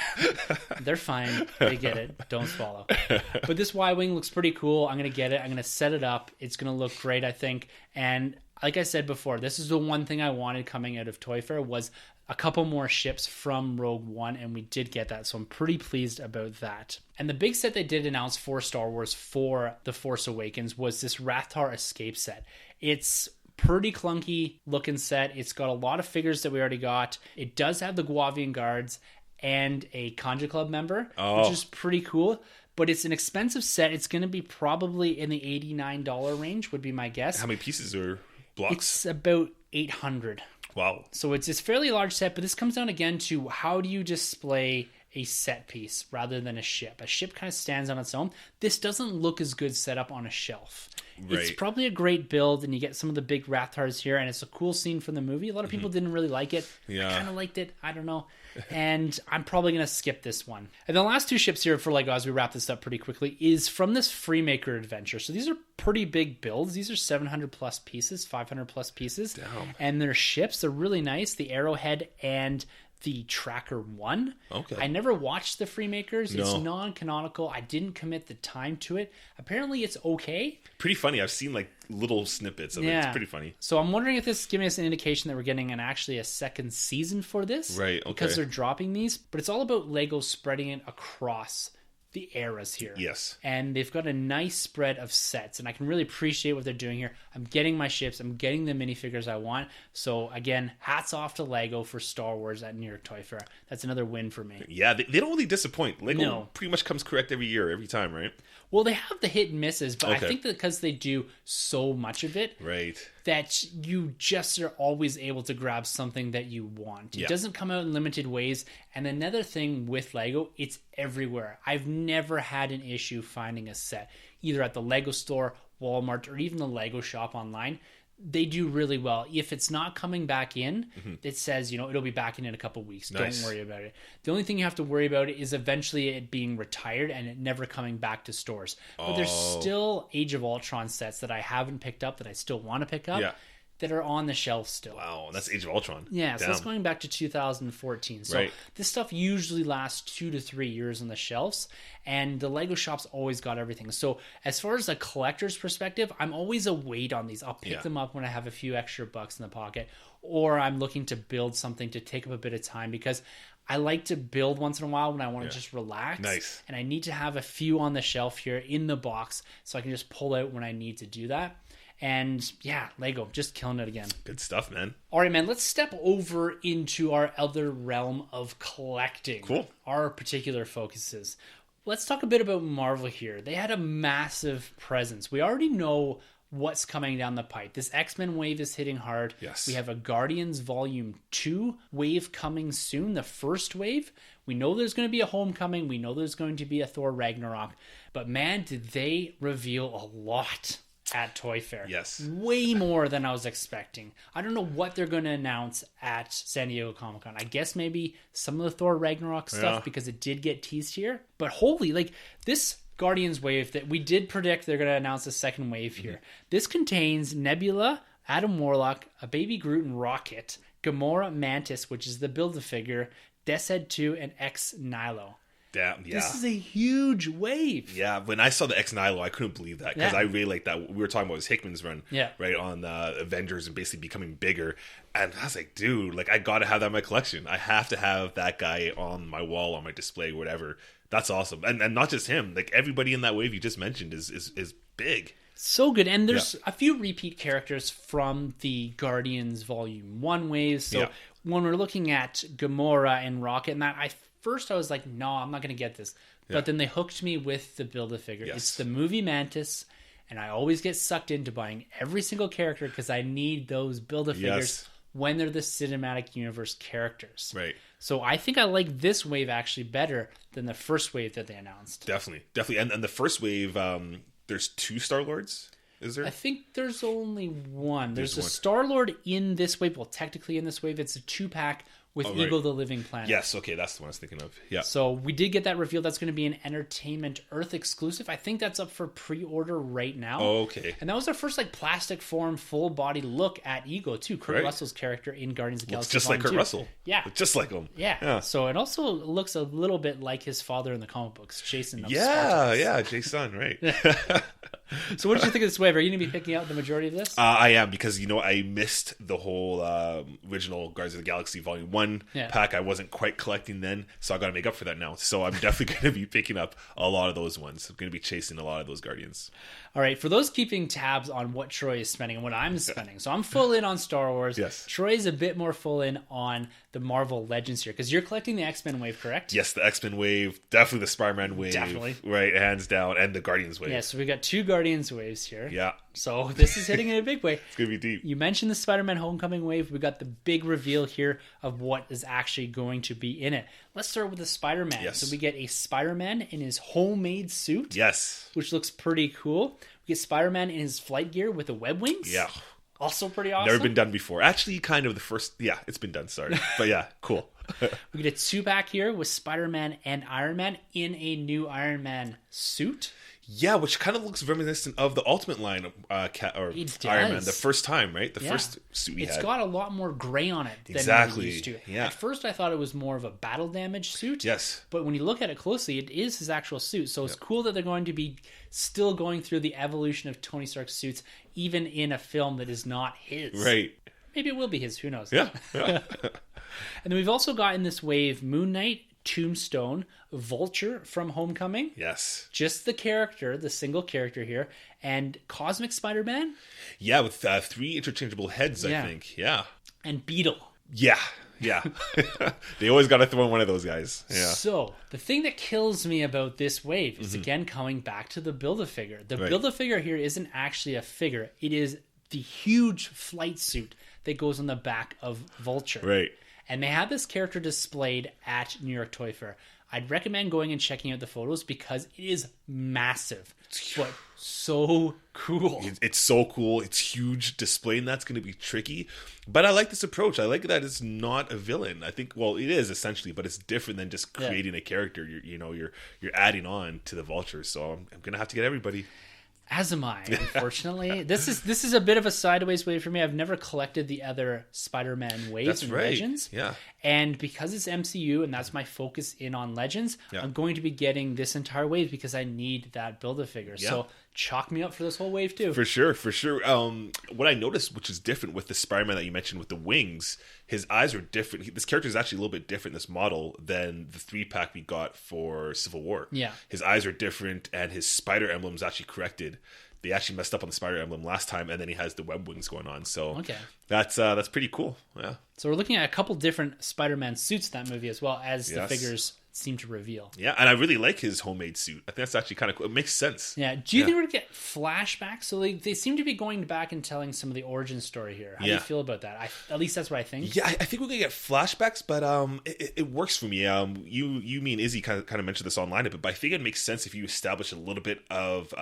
they're fine. They get it. Don't swallow. But this Y-Wing looks pretty cool. I'm going to get it. I'm going to set it up. It's going to look great, I think. And like I said before, this is the one thing I wanted coming out of Toy Fair was a couple more ships from Rogue One, and we did get that, so I'm pretty pleased about that. And the big set they did announce for Star Wars for The Force Awakens was this Rathtar Escape set. It's pretty clunky looking set. It's got a lot of figures that we already got. It does have the Guavian guards and a Conja Club member, which is pretty cool. But it's an expensive set. It's going to be probably in the $89 range, would be my guess. How many pieces or blocks? It's about 800. Wow. So it's this fairly large set, but this comes down again to how do you display a set piece rather than a ship. A ship kind of stands on its own. This doesn't look as good set up on a shelf. Right. It's probably a great build, and you get some of the big Rathars here, and it's a cool scene from the movie. A lot of people didn't really like it. Yeah. I kind of liked it. I don't know. And I'm probably going to skip this one. And the last two ships here for Lego, as we wrap this up pretty quickly, is from this Freemaker adventure. So these are pretty big builds. These are 700 plus pieces, 500 plus pieces. Damn. And they're ships. They're really nice. The Arrowhead and the Tracker 1. Okay. I never watched the Freemakers. No. It's non-canonical. I didn't commit the time to it. Apparently it's okay. Pretty funny. I've seen like little snippets of it. It's pretty funny. So I'm wondering if this is giving us an indication that we're getting actually a second season for this. Right, okay. Because they're dropping these. But it's all about Lego spreading it across the eras here. Yes. And they've got a nice spread of sets, and I can really appreciate what they're doing here. I'm getting my ships, I'm getting the minifigures I want. So again, hats off to Lego for Star Wars at New York Toy Fair. That's another win for me. Yeah, they don't really disappoint. Lego pretty much comes correct every year, every time, right? Well, they have the hit and misses, but I Okay. think that because they do so much of it, Right. that you just are always able to grab something that you want. It Yeah. doesn't come out in limited ways. And another thing with Lego, it's everywhere. I've never had an issue finding a set, either at the Lego store, Walmart, or even the Lego shop online. They do really well. If it's not coming back in, it says, it'll be back in a couple weeks. Nice. Don't worry about it. The only thing you have to worry about is eventually it being retired and it never coming back to stores. But there's still Age of Ultron sets that I haven't picked up that I still want to pick up Yeah. that are on the shelf still. Wow, and that's Age of Ultron. Yeah, so Damn. it's going back to 2014. So Right. this stuff usually lasts 2 to 3 years on the shelves, and the Lego shop's always got everything. So as far as a collector's perspective, I'm always a wait on these. I'll pick them up when I have a few extra bucks in the pocket, or I'm looking to build something to take up a bit of time, because I like to build once in a while when I want to just relax. Nice. And I need to have a few on the shelf here in the box so I can just pull out when I need to do that. And yeah, Lego, just killing it again. Good stuff, man. All right, man, let's step over into our other realm of collecting. Cool. Our particular focuses. Let's talk a bit about Marvel here. They had a massive presence. We already know what's coming down the pipe. This X-Men wave is hitting hard. Yes. We have a Guardians Volume 2 wave coming soon, the first wave. We know there's going to be a Homecoming. We know there's going to be a Thor Ragnarok. But man, did they reveal a lot at Toy Fair. Yes. Way more than I was expecting. I don't know what they're going to announce at San Diego Comic-Con. I guess maybe some of the Thor Ragnarok stuff because it did get teased here. But holy, like this Guardians wave that we did predict they're going to announce a second wave here. This contains Nebula, Adam Warlock, a Baby Groot and Rocket, Gamora, Mantis, which is the Build-A-Figure, Desed 2, and Ex Nihilo. Damn, yeah. This is a huge wave. Yeah, when I saw the Ex Nihilo, I couldn't believe that because Yeah. I really like that. We were talking about his Hickman's run, Yeah. right, on Avengers and basically becoming bigger. And I was like, dude, like I got to have that in my collection. I have to have that guy on my wall, on my display, whatever. That's awesome. And not just him, like everybody in that wave you just mentioned is big. So good. And there's a few repeat characters from the Guardians Volume 1 wave. So when we're looking at Gamora and Rocket and that, I was like, no, I'm not going to get this. But then they hooked me with the Build-A-Figure. Yes. It's the movie Mantis. And I always get sucked into buying every single character because I need those Build-A-Figures when they're the cinematic universe characters. Right. So I think I like this wave actually better than the first wave that they announced. Definitely. And the first wave, there's 2 Star-Lords, is there? I think there's only one. There's a one. Star-Lord in this wave. Well, technically in this wave, it's a 2-pack with Eagle the Living Planet. Yes, okay, that's the one I was thinking of. Yeah. So we did get that reveal. That's going to be an Entertainment Earth exclusive. I think that's up for pre-order right now. Oh, okay. And that was our first plastic form, full body look at Ego too. Kurt Russell's character in Guardians of the Galaxy. It's just like Kurt Volume 2. Russell. Yeah. It's just like him. Yeah. So it also looks a little bit like his father in the comic books, Jason. Of Yeah, Spartacus. yeah, Jason, right. So what did you think of this wave? Are you going to be picking out the majority of this? I am, because I missed the whole original Guardians of the Galaxy Volume 1 pack. I wasn't quite collecting then, so I got to make up for that now. So I'm definitely going to be picking up a lot of those ones. I'm going to be chasing a lot of those Guardians. All right, for those keeping tabs on what Troy is spending and what I'm spending, so I'm full in on Star Wars. Yes. Troy's a bit more full in on the Marvel Legends here, because you're collecting the X-Men wave, correct? Yes, the X-Men wave, definitely the Spider-Man wave. Definitely. Right, hands down, and the Guardians wave. Yeah, so we got 2 Guardians waves here. Yeah, So this is hitting in a big way. it's going to be deep. You mentioned the Spider-Man Homecoming wave. We got the big reveal here of what is actually going to be in it. Let's start with the Spider-Man. Yes. So we get a Spider-Man in his homemade suit, Yes. which looks pretty cool. We get Spider-Man in his flight gear with the web wings. Yeah. Also pretty awesome. Never been done before. Actually, kind of the first... Yeah, it's been done, sorry. But yeah, cool. We get a 2-pack here with Spider-Man and Iron Man in a new Iron Man suit. Yeah, which kind of looks reminiscent of the Ultimate line of Iron Man, the first time, right? The first suit he had. It's got a lot more gray on it than Exactly. we're used to. Yeah. At first, I thought it was more of a battle damage suit. Yes. But when you look at it closely, it is his actual suit. So it's cool that they're going to be still going through the evolution of Tony Stark's suits, even in a film that is not his. Right. Maybe it will be his. Who knows? Yeah. And then we've also got in this wave Moon Knight, Tombstone, Vulture from Homecoming. Yes. Just the character, the single character here, and Cosmic Spider-Man Yeah, with 3 interchangeable heads, I Yeah. think. Yeah. and Beetle. Yeah. Yeah. They always got to throw in one of those guys. Yeah. So, the thing that kills me about this wave is, again, coming back to the Build-A-Figure. The Build-A-Figure here isn't actually a figure. It is the huge flight suit that goes on the back of Vulture. Right. And they have this character displayed at New York Toy Fair. I'd recommend going and checking out the photos because it is massive, but so cool. It's so cool. It's huge. Displaying that's going to be tricky, but I like this approach. I like that it's not a villain. I think, well, it is essentially, but it's different than just creating a character. You're adding on to the Vulture. So I'm going to have to get everybody. As am I, unfortunately. This is a bit of a sideways wave for me. I've never collected the other Spider-Man waves and Legends. Yeah. And because it's MCU and that's my focus in on Legends, I'm going to be getting this entire wave because I need that Build-A-Figure. Yeah. So chalk me up for this whole wave too. For sure. What I noticed, which is different with the Spider-Man that you mentioned with the wings, his eyes are different. This character is actually a little bit different, this model, than the 3-pack we got for Civil War. Yeah. His eyes are different, and his spider emblem is actually corrected. They actually messed up on the spider emblem last time, and then he has the web wings going on. So that's pretty cool. Yeah. So we're looking at a couple different Spider-Man suits in that movie as well as the figures seem to reveal. Yeah, and I really like his homemade suit. I think that's actually kind of cool. It makes sense. Yeah. Do you think we're going to get flashbacks? So they seem to be going back and telling some of the origin story here. How do you feel about that? At least that's what I think. Yeah, I think we're going to get flashbacks, but it works for me. You mean Izzy kind of mentioned this online a bit, but I think it makes sense if you establish a little bit of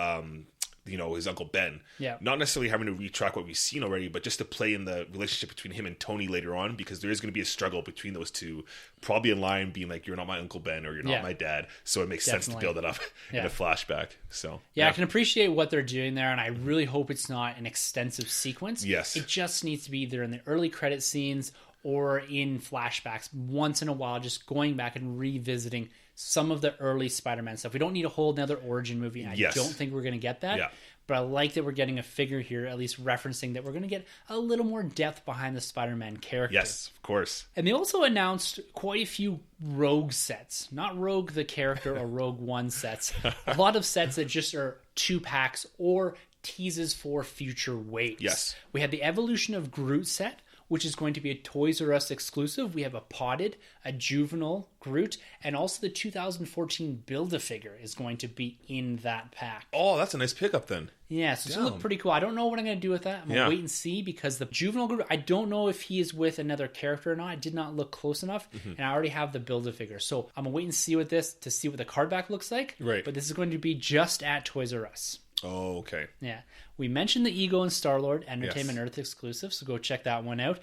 his Uncle Ben. Yeah. Not necessarily having to retrack what we've seen already, but just to play in the relationship between him and Tony later on, because there is going to be a struggle between those two, probably in line being like, you're not my Uncle Ben or you're not my dad. So it makes sense to build it up in a flashback. So I can appreciate what they're doing there, and I really hope it's not an extensive sequence. Yes. It just needs to be either in the early credit scenes or in flashbacks once in a while, just going back and revisiting some of the early Spider-Man stuff. We don't need a whole another origin movie. I don't think we're going to get that. Yeah. But I like that we're getting a figure here, at least referencing that we're going to get a little more depth behind the Spider-Man character. Yes, of course. And they also announced quite a few Rogue sets. Not Rogue the character or Rogue One sets. A lot of sets that just are 2-packs or teases for future waves. Yes. We had the Evolution of Groot set, which is going to be a Toys R Us exclusive. We have a potted, a juvenile Groot, and also the 2014 Build-A-Figure is going to be in that pack. Oh, that's a nice pickup then. Yeah, so it's going to look pretty cool. I don't know what I'm going to do with that. I'm going to wait and see, because the juvenile Groot, I don't know if he is with another character or not. I did not look close enough, and I already have the Build-A-Figure. So I'm going to wait and see with this to see what the card back looks like. Right. But this is going to be just at Toys R Us. Oh, okay. Yeah. We mentioned the Ego and Star-Lord Entertainment Earth exclusive, so go check that one out.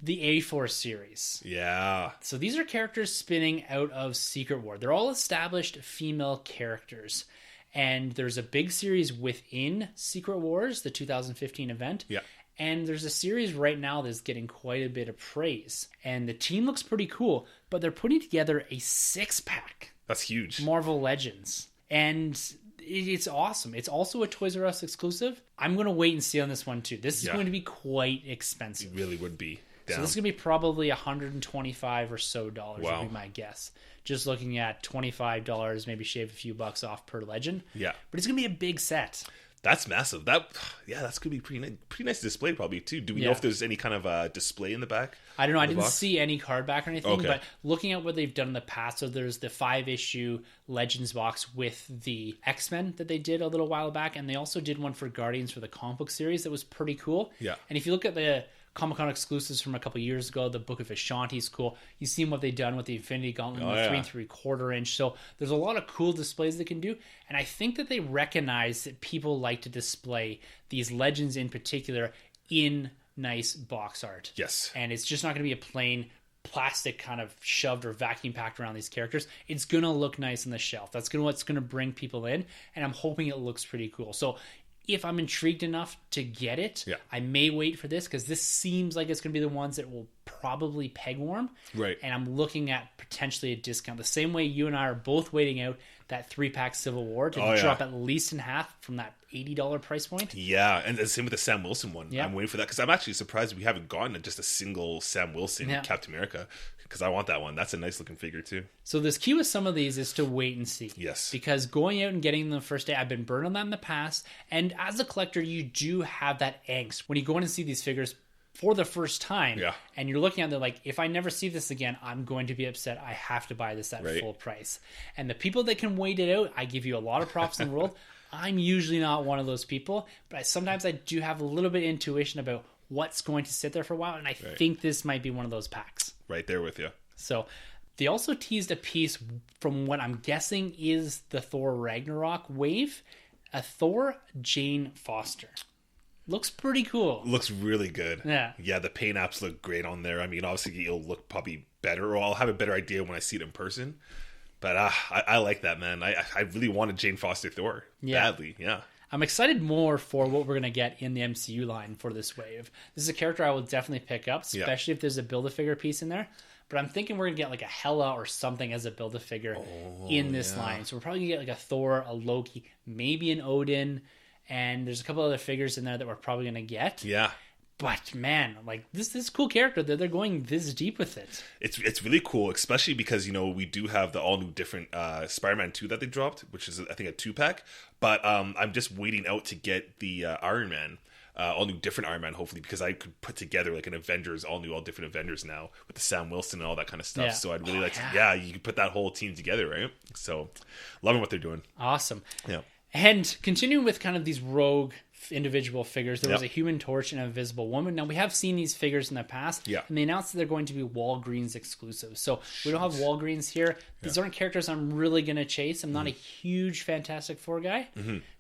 The A-Force series. Yeah. So these are characters spinning out of Secret War. They're all established female characters. And there's a big series within Secret Wars, the 2015 event. Yeah. And there's a series right now that's getting quite a bit of praise. And the team looks pretty cool, but they're putting together a 6-pack. That's huge. Marvel Legends. And it's awesome. It's also a Toys R Us exclusive. I'm going to wait and see on this one too. This is going to be quite expensive. It really would be. So this is going to be probably $125 or so dollars, would be my guess. Just looking at $25, maybe shave a few bucks off per legend. Yeah. But it's going to be a big set. That's massive. That's going to be pretty nice display probably too. Do we know if there's any kind of display in the back? I don't know. I didn't see any card back or anything, Okay. but looking at what they've done in the past, so there's the 5-issue Legends box with the X-Men that they did a little while back, and they also did one for Guardians for the comic book series that was pretty cool. Yeah. And if you look at the Comic-Con exclusives from a couple years ago, the Book of Ashanti is cool. You've seen what they've done with the Infinity Gauntlet, the 3 3/4 inch. So there's a lot of cool displays they can do. And I think that they recognize that people like to display these legends in particular in nice box art. Yes. And it's just not going to be a plain plastic kind of shoved or vacuum packed around these characters. It's going to look nice on the shelf. That's what's going to bring people in. And I'm hoping it looks pretty cool. So if I'm intrigued enough to get it, I may wait for this, because this seems like it's going to be the ones that will probably peg warm. Right. And I'm looking at potentially a discount. The same way you and I are both waiting out that 3-pack Civil War to drop at least in half from that $80 price point. Yeah, and the same with the Sam Wilson one. Yeah. I'm waiting for that, because I'm actually surprised we haven't gotten just a single Sam Wilson Captain America, because I want that one. That's a nice looking figure too. So this key with some of these is to wait and see. Yes. Because going out and getting them the first day, I've been burned on that in the past. And as a collector, you do have that angst. When you go in and see these figures, for the first time. Yeah. And you're looking at it like, if I never see this again, I'm going to be upset. I have to buy this at Right. full price. And the people that can wait it out, I give you a lot of props in the world. I'm usually not one of those people, but sometimes I do have a little bit of intuition about what's going to sit there for a while. And I think this might be one of those packs. Right there with you. So they also teased a piece from what I'm guessing is the Thor Ragnarok wave, a Thor Jane Foster. Looks pretty cool. Looks really good. Yeah. Yeah, the paint apps look great on there. I mean, obviously it'll look probably better, or I'll have a better idea when I see it in person. But I like that, man. I really wanted Jane Foster Thor badly. Yeah. I'm excited more for what we're going to get in the MCU line for this wave. This is a character I will definitely pick up, especially if there's a Build-A-Figure piece in there. But I'm thinking we're going to get like a Hela or something as a Build-A-Figure in this line. So we're probably going to get like a Thor, a Loki, maybe an Odin, and there's a couple other figures in there that we're probably going to get. Yeah. But man, like this cool character that they're going this deep with it. It's really cool, especially because, you know, we do have the all new different Spider-Man 2 that they dropped, which is I think a 2-pack. But I'm just waiting out to get the Iron Man, all new different Iron Man, hopefully, because I could put together like an Avengers, all different Avengers now with the Sam Wilson and all that kind of stuff. Yeah. So I'd really you could put that whole team together, right? So loving what they're doing. Awesome. Yeah. And continuing with kind of these rogue individual figures, there was a Human Torch and an Invisible Woman. Now, we have seen these figures in the past, and they announced that they're going to be Walgreens exclusive. So we don't have Walgreens here. These aren't characters I'm really going to chase. I'm not a huge Fantastic Four guy.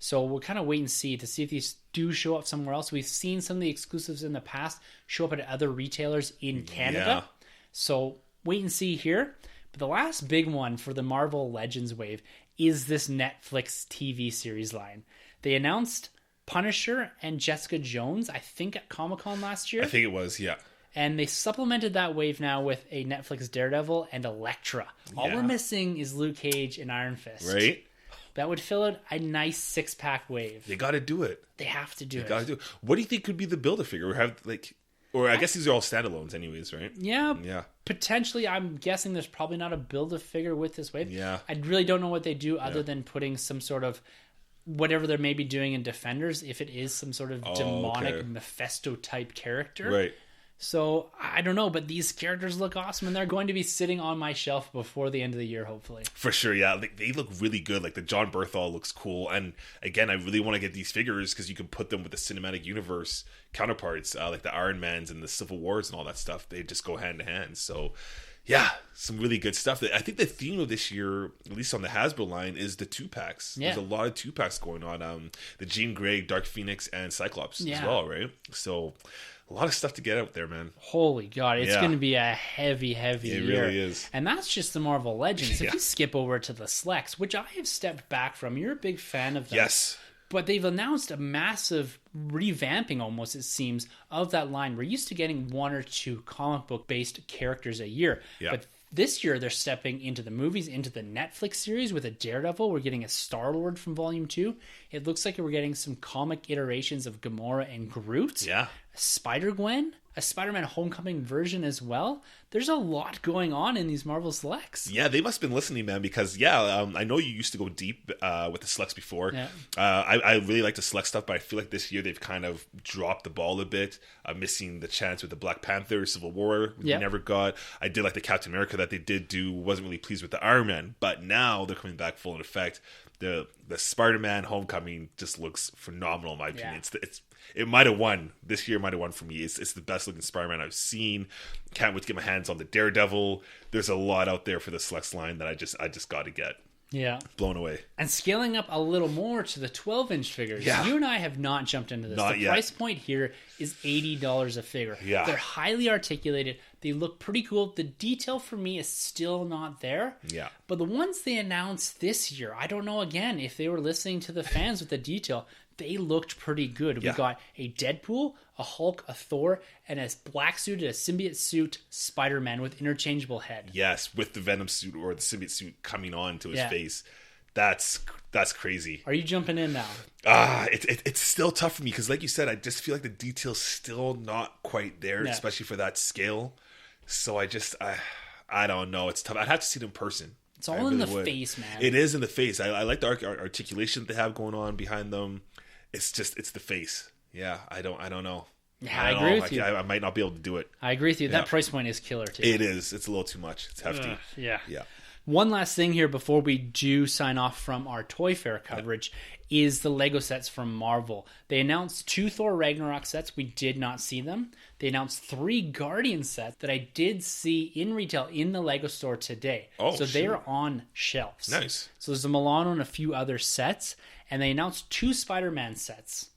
So we'll kind of wait and see to see if these do show up somewhere else. We've seen some of the exclusives in the past show up at other retailers in Canada. So wait and see here. But the last big one for the Marvel Legends wave is this Netflix TV series line. They announced Punisher and Jessica Jones, I think at Comic-Con last year. I think it was, yeah. And they supplemented that wave now with a Netflix Daredevil and Elektra. All we're missing is Luke Cage and Iron Fist. Right? That would fill out a nice 6-pack wave. They got to do it. They have to do it. Got to do it. What do you think could be the Build-A-Figure? Or I guess these are all standalones anyways, right? Yeah. Potentially, I'm guessing there's probably not a Build-A-Figure with this wave. Yeah. I really don't know what they do other than putting some sort of whatever they're maybe doing in Defenders, if it is some sort of demonic Mephisto type character. Right. So I don't know, but these characters look awesome, and they're going to be sitting on my shelf before the end of the year, hopefully. For sure, yeah. They look really good. Like the John Berthal looks cool. And again, I really want to get these figures because you can put them with the cinematic universe counterparts, like the Iron Mans and the Civil Wars and all that stuff. They just go hand in hand. So yeah, some really good stuff. I think the theme of this year, at least on the Hasbro line, is the 2-packs. Yeah. There's a lot of 2-packs going on. The Jean Grey, Dark Phoenix, and Cyclops as well, right? So a lot of stuff to get out there, man. Holy God, it's going to be a heavy year. It really is. And that's just the Marvel Legends. If you skip over to the Slex, which I have stepped back from, you're a big fan of that. Yes. But they've announced a massive revamping, almost, it seems, of that line. We're used to getting 1 or 2 comic book based characters a year. Yeah. But this year, they're stepping into the movies, into the Netflix series with a Daredevil. We're getting a Star-Lord from Volume 2. It looks like we're getting some comic iterations of Gamora and Groot. Yeah. Spider-Gwen, a Spider-Man Homecoming version as well. There's a lot going on in these Marvel Selects. Yeah, they must have been listening, man, because, I know you used to go deep with the Selects before. Yeah. I really like the Select stuff, but I feel like this year they've kind of dropped the ball a bit, missing the chance with the Black Panther, Civil War, we never got. I did like the Captain America that they did do, wasn't really pleased with the Iron Man, but now they're coming back full in effect. The Spider-Man Homecoming just looks phenomenal in my opinion. It might have won. This year might have won for me. It's the best looking Spider-Man I've seen. Can't wait to get my hands on the Daredevil. There's a lot out there for the Selects line that I just got to get. Yeah. Blown away. And scaling up a little more to the 12-inch figures. Yeah. You and I have not jumped into this. Not the yet. price point here is $80 a figure. Yeah. They're highly articulated. They look pretty cool. The detail for me is still not there. Yeah. But the ones they announced this year, I don't know, again, if they were listening to the fans with the detail, they looked pretty good. Yeah. We got a Deadpool, a Hulk, a Thor, and a black suited, a symbiote suit Spider-Man with interchangeable head. Yes, with the Venom suit or the symbiote suit coming on to his face. That's crazy. Are you jumping in now? It's still tough for me because, like you said, I just feel like the detail's still not quite there, especially for that scale. So I don't know. It's tough. I'd have to see it in person. It's all in the face, man. It is in the face. I like the articulation that they have going on behind them. It's the face. Yeah, I don't know. Yeah, I agree with you. I might not be able to do it. I agree with you. That price point is killer too. It is. It's a little too much. It's hefty. Yeah. Yeah. One last thing here before we do sign off from our Toy Fair coverage is the Lego sets from Marvel. They announced 2 Thor Ragnarok sets. We did not see them. They announced 3 Guardian sets that I did see in retail in the Lego store today. So they are on shelves. Nice. So there's a Milano and a few other sets. And they announced 2 Spider-Man sets.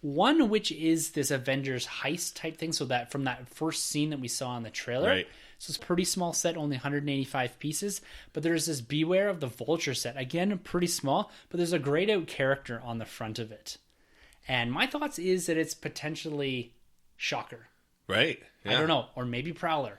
One which is this Avengers heist type thing. So that from that first scene that we saw in the trailer. Right. So it's a pretty small set, only 185 pieces. But there's this Beware of the Vulture set. Again, pretty small, but there's a grayed out character on the front of it. And my thoughts is that it's potentially Shocker. Right. Yeah. I don't know. Or maybe Prowler.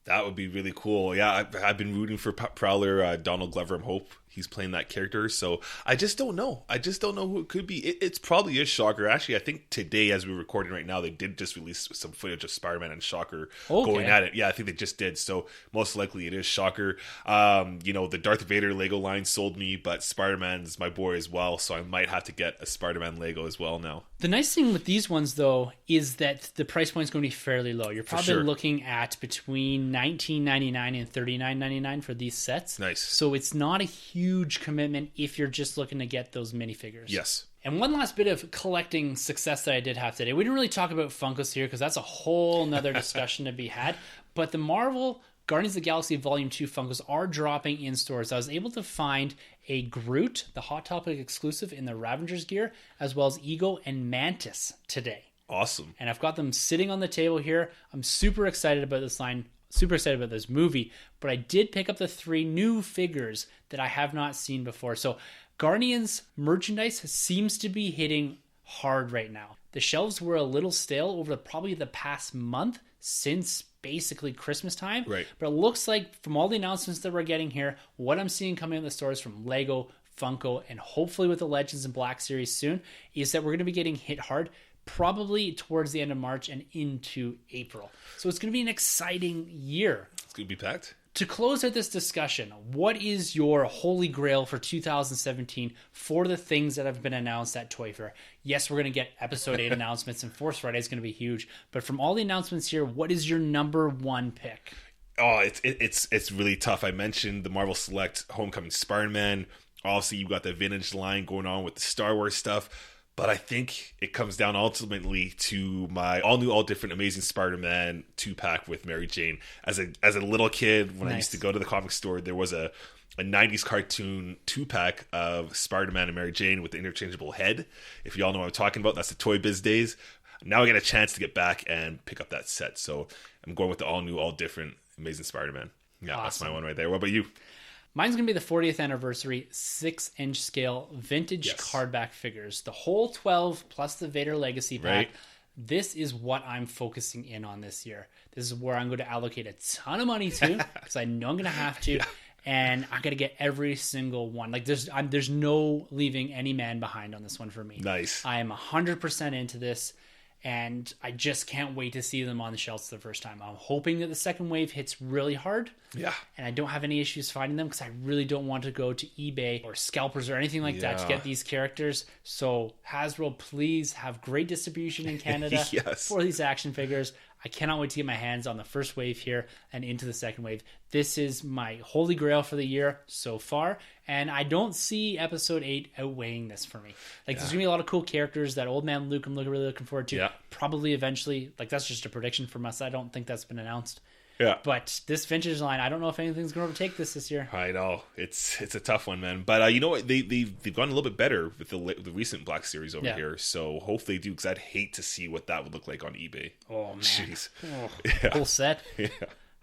That would be really cool. Yeah, I've been rooting for Prowler, Donald Glover. I hope he's playing that character. So I just don't know. I just don't know who it could be. It's probably is Shocker. Actually, I think today, as we're recording right now, they did just release some footage of Spider-Man and Shocker going at it. Yeah, I think they just did. So most likely it is Shocker. The Darth Vader Lego line sold me, but Spider-Man's my boy as well. So I might have to get a Spider-Man Lego as well now. The nice thing with these ones, though, is that the price point is going to be fairly low. You're probably looking at between $19.99 and $39.99 for these sets. Nice. So it's not a huge commitment if you're just looking to get those minifigures. Yes. And one last bit of collecting success that I did have today. We didn't really talk about Funkos here because that's a whole nother discussion to be had. But the Marvel Guardians of the Galaxy Volume 2 Funkos are dropping in stores. I was able to find a Groot, the Hot Topic exclusive, in the Ravengers gear, as well as Ego and Mantis today. Awesome. And I've got them sitting on the table here. I'm super excited about this line, super excited about this movie, but I did pick up the 3 new figures that I have not seen before. So Guardians merchandise seems to be hitting hard right now. The shelves were a little stale over probably the past month since basically Christmas time. Right. But it looks like from all the announcements that we're getting here, what I'm seeing coming in the stores from Lego, Funko, and hopefully with the Legends and Black series soon, is that we're going to be getting hit hard probably towards the end of March and into April. So it's going to be an exciting year. It's going to be packed. To close out this discussion, what is your holy grail for 2017 for the things that have been announced at Toy Fair? Yes, we're going to get episode 8 announcements, and Force Friday is going to be huge. But from all the announcements here, what is your number 1 pick? Oh, it's really tough. I mentioned the Marvel Select Homecoming Spider-Man. Obviously, you got the vintage line going on with the Star Wars stuff. But I think it comes down ultimately to my all new, all different, Amazing Spider-Man 2-pack with Mary Jane. As a little kid, when I used to go to the comic store, there was a 90s cartoon 2-pack of Spider-Man and Mary Jane with the interchangeable head. If you all know what I'm talking about, that's the Toy Biz days. Now I get a chance to get back and pick up that set. So I'm going with the all new, all different Amazing Spider-Man. Yeah, awesome. That's my one right there. What about you? Mine's going to be the 40th anniversary 6-inch scale vintage cardback figures. The whole 12 plus the Vader Legacy pack. Right. This is what I'm focusing in on this year. This is where I'm going to allocate a ton of money to because I know I'm going to have to. Yeah. And I got to get every single one. Like there's no leaving any man behind on this one for me. Nice. I am 100% into this. And I just can't wait to see them on the shelves the first time. I'm hoping that the second wave hits really hard. Yeah. And I don't have any issues finding them because I really don't want to go to eBay or scalpers or anything like that to get these characters. So Hasbro, please have great distribution in Canada for these action figures. I cannot wait to get my hands on the first wave here and into the second wave. This is my holy grail for the year so far, and I don't see episode 8 outweighing this for me. Like, there's going to be a lot of cool characters. That Old Man Luke I'm really looking forward to. Yeah. Probably eventually. Like, that's just a prediction from us. I don't think that's been announced. Yeah. But this vintage line, I don't know if anything's going to overtake this year. I know. It's a tough one, man. But you know what? They've gone a little bit better with the recent Black Series over here. So hopefully they do, because I'd hate to see what that would look like on eBay. Oh, man. Jeez. Oh, whole set. Yeah.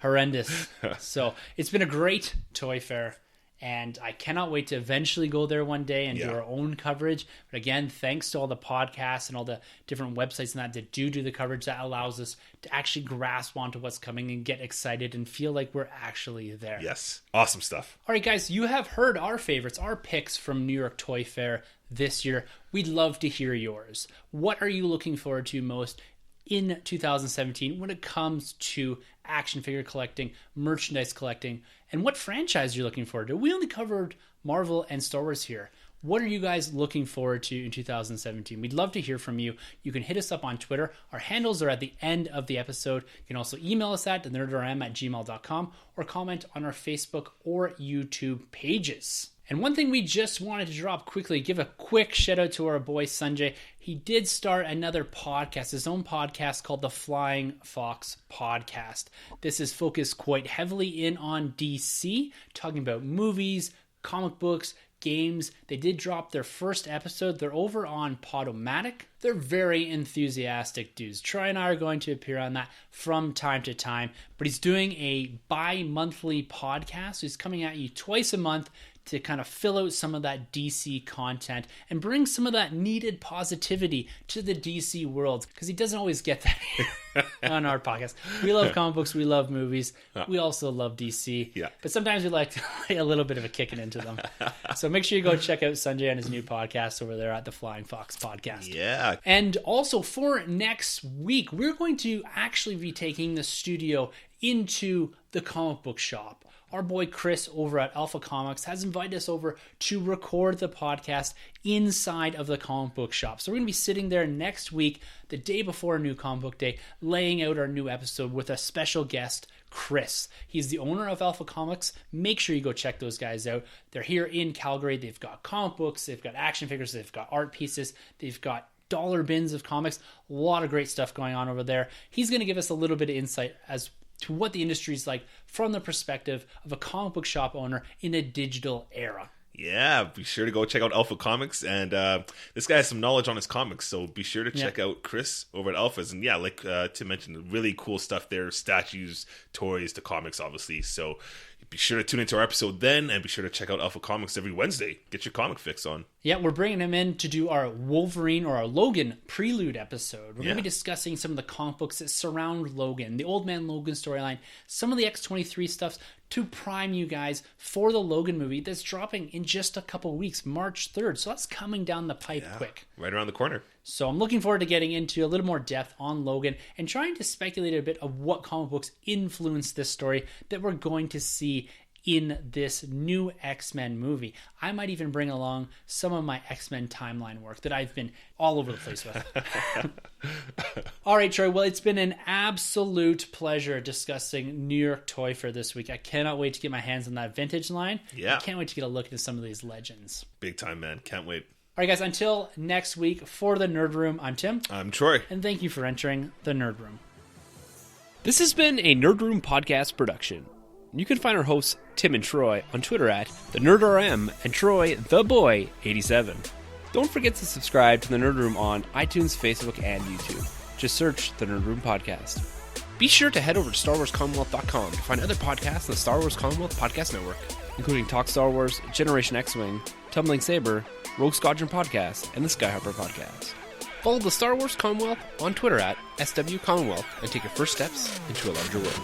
Horrendous. So it's been a great Toy Fair. And I cannot wait to eventually go there one day and do our own coverage. But again, thanks to all the podcasts and all the different websites and that do the coverage that allows us to actually grasp onto what's coming and get excited and feel like we're actually there. Yes. Awesome stuff. All right, guys, you have heard our favorites, our picks from New York Toy Fair this year. We'd love to hear yours. What are you looking forward to most in 2017 when it comes to action figure collecting, merchandise collecting, and what franchise you're looking forward to? We only covered Marvel and Star Wars here. What are you guys looking forward to in 2017? We'd love to hear from you. You can hit us up on Twitter. Our handles are at the end of the episode. You can also email us at thenerdrm@gmail.com or comment on our Facebook or YouTube pages. And one thing we just wanted to drop quickly, give a quick shout out to our boy Sanjay. He did start another podcast, his own podcast called the Flying Fox Podcast. This is focused quite heavily in on DC, talking about movies, comic books, games. They did drop their first episode. They're over on Podomatic. They're very enthusiastic dudes. Troy and I are going to appear on that from time to time, but he's doing a bi-monthly podcast. He's coming at you twice a month to kind of fill out some of that DC content and bring some of that needed positivity to the DC world, because he doesn't always get that on our podcast. We love comic books, we love movies, we also love DC, but sometimes we like to lay a little bit of a kicking into them. So make sure you go check out Sanjay and his new podcast over there at the Flying Fox Podcast. Yeah. And also for next week, we're going to actually be taking the studio into the comic book shop. Our boy Chris over at Alpha Comics has invited us over to record the podcast inside of the comic book shop. So we're going to be sitting there next week, the day before a new comic book day, laying out our new episode with a special guest, Chris. He's the owner of Alpha Comics. Make sure you go check those guys out. They're here in Calgary. They've got comic books, they've got action figures, they've got art pieces, they've got dollar bins of comics. A lot of great stuff going on over there. He's going to give us a little bit of insight as to what the industry is like from the perspective of a comic book shop owner in a digital era. Yeah, be sure to go check out Alpha Comics, and this guy has some knowledge on his comics, so be sure to check out Chris over at Alpha's. And yeah, like Tim mentioned, really cool stuff there, statues, toys, the comics, obviously. So be sure to tune into our episode then, and be sure to check out Alpha Comics every Wednesday. Get your comic fix on. Yeah, we're bringing him in to do our Wolverine or our Logan prelude episode. We're going to be discussing some of the comic books that surround Logan, the Old Man Logan storyline, some of the X-23 stuff, to prime you guys for the Logan movie that's dropping in just a couple weeks, March 3rd. So that's coming down the pipe quick. Right around the corner. So I'm looking forward to getting into a little more depth on Logan and trying to speculate a bit of what comic books influence this story that we're going to see in this new X-Men movie. I might even bring along some of my X-Men timeline work that I've been all over the place with. All right, Troy. Well, it's been an absolute pleasure discussing New York Toy Fair this week. I cannot wait to get my hands on that vintage line. Yeah. I can't wait to get a look into some of these legends. Big time, man. Can't wait. All right, guys. Until next week, for the Nerd Room, I'm Tim. I'm Troy. And thank you for entering the Nerd Room. This has been a Nerd Room podcast production. You can find our hosts, Tim and Troy, on Twitter at TheNerdRM and Troy TheBoy87. Don't forget to subscribe to The Nerd Room on iTunes, Facebook, and YouTube. Just search The Nerd Room Podcast. Be sure to head over to StarWarsCommonwealth.com to find other podcasts on the Star Wars Commonwealth Podcast Network, including Talk Star Wars, Generation X-Wing, Tumbling Saber, Rogue Squadron Podcast, and the Skyhopper Podcast. Follow the Star Wars Commonwealth on Twitter at SW Commonwealth and take your first steps into a larger world.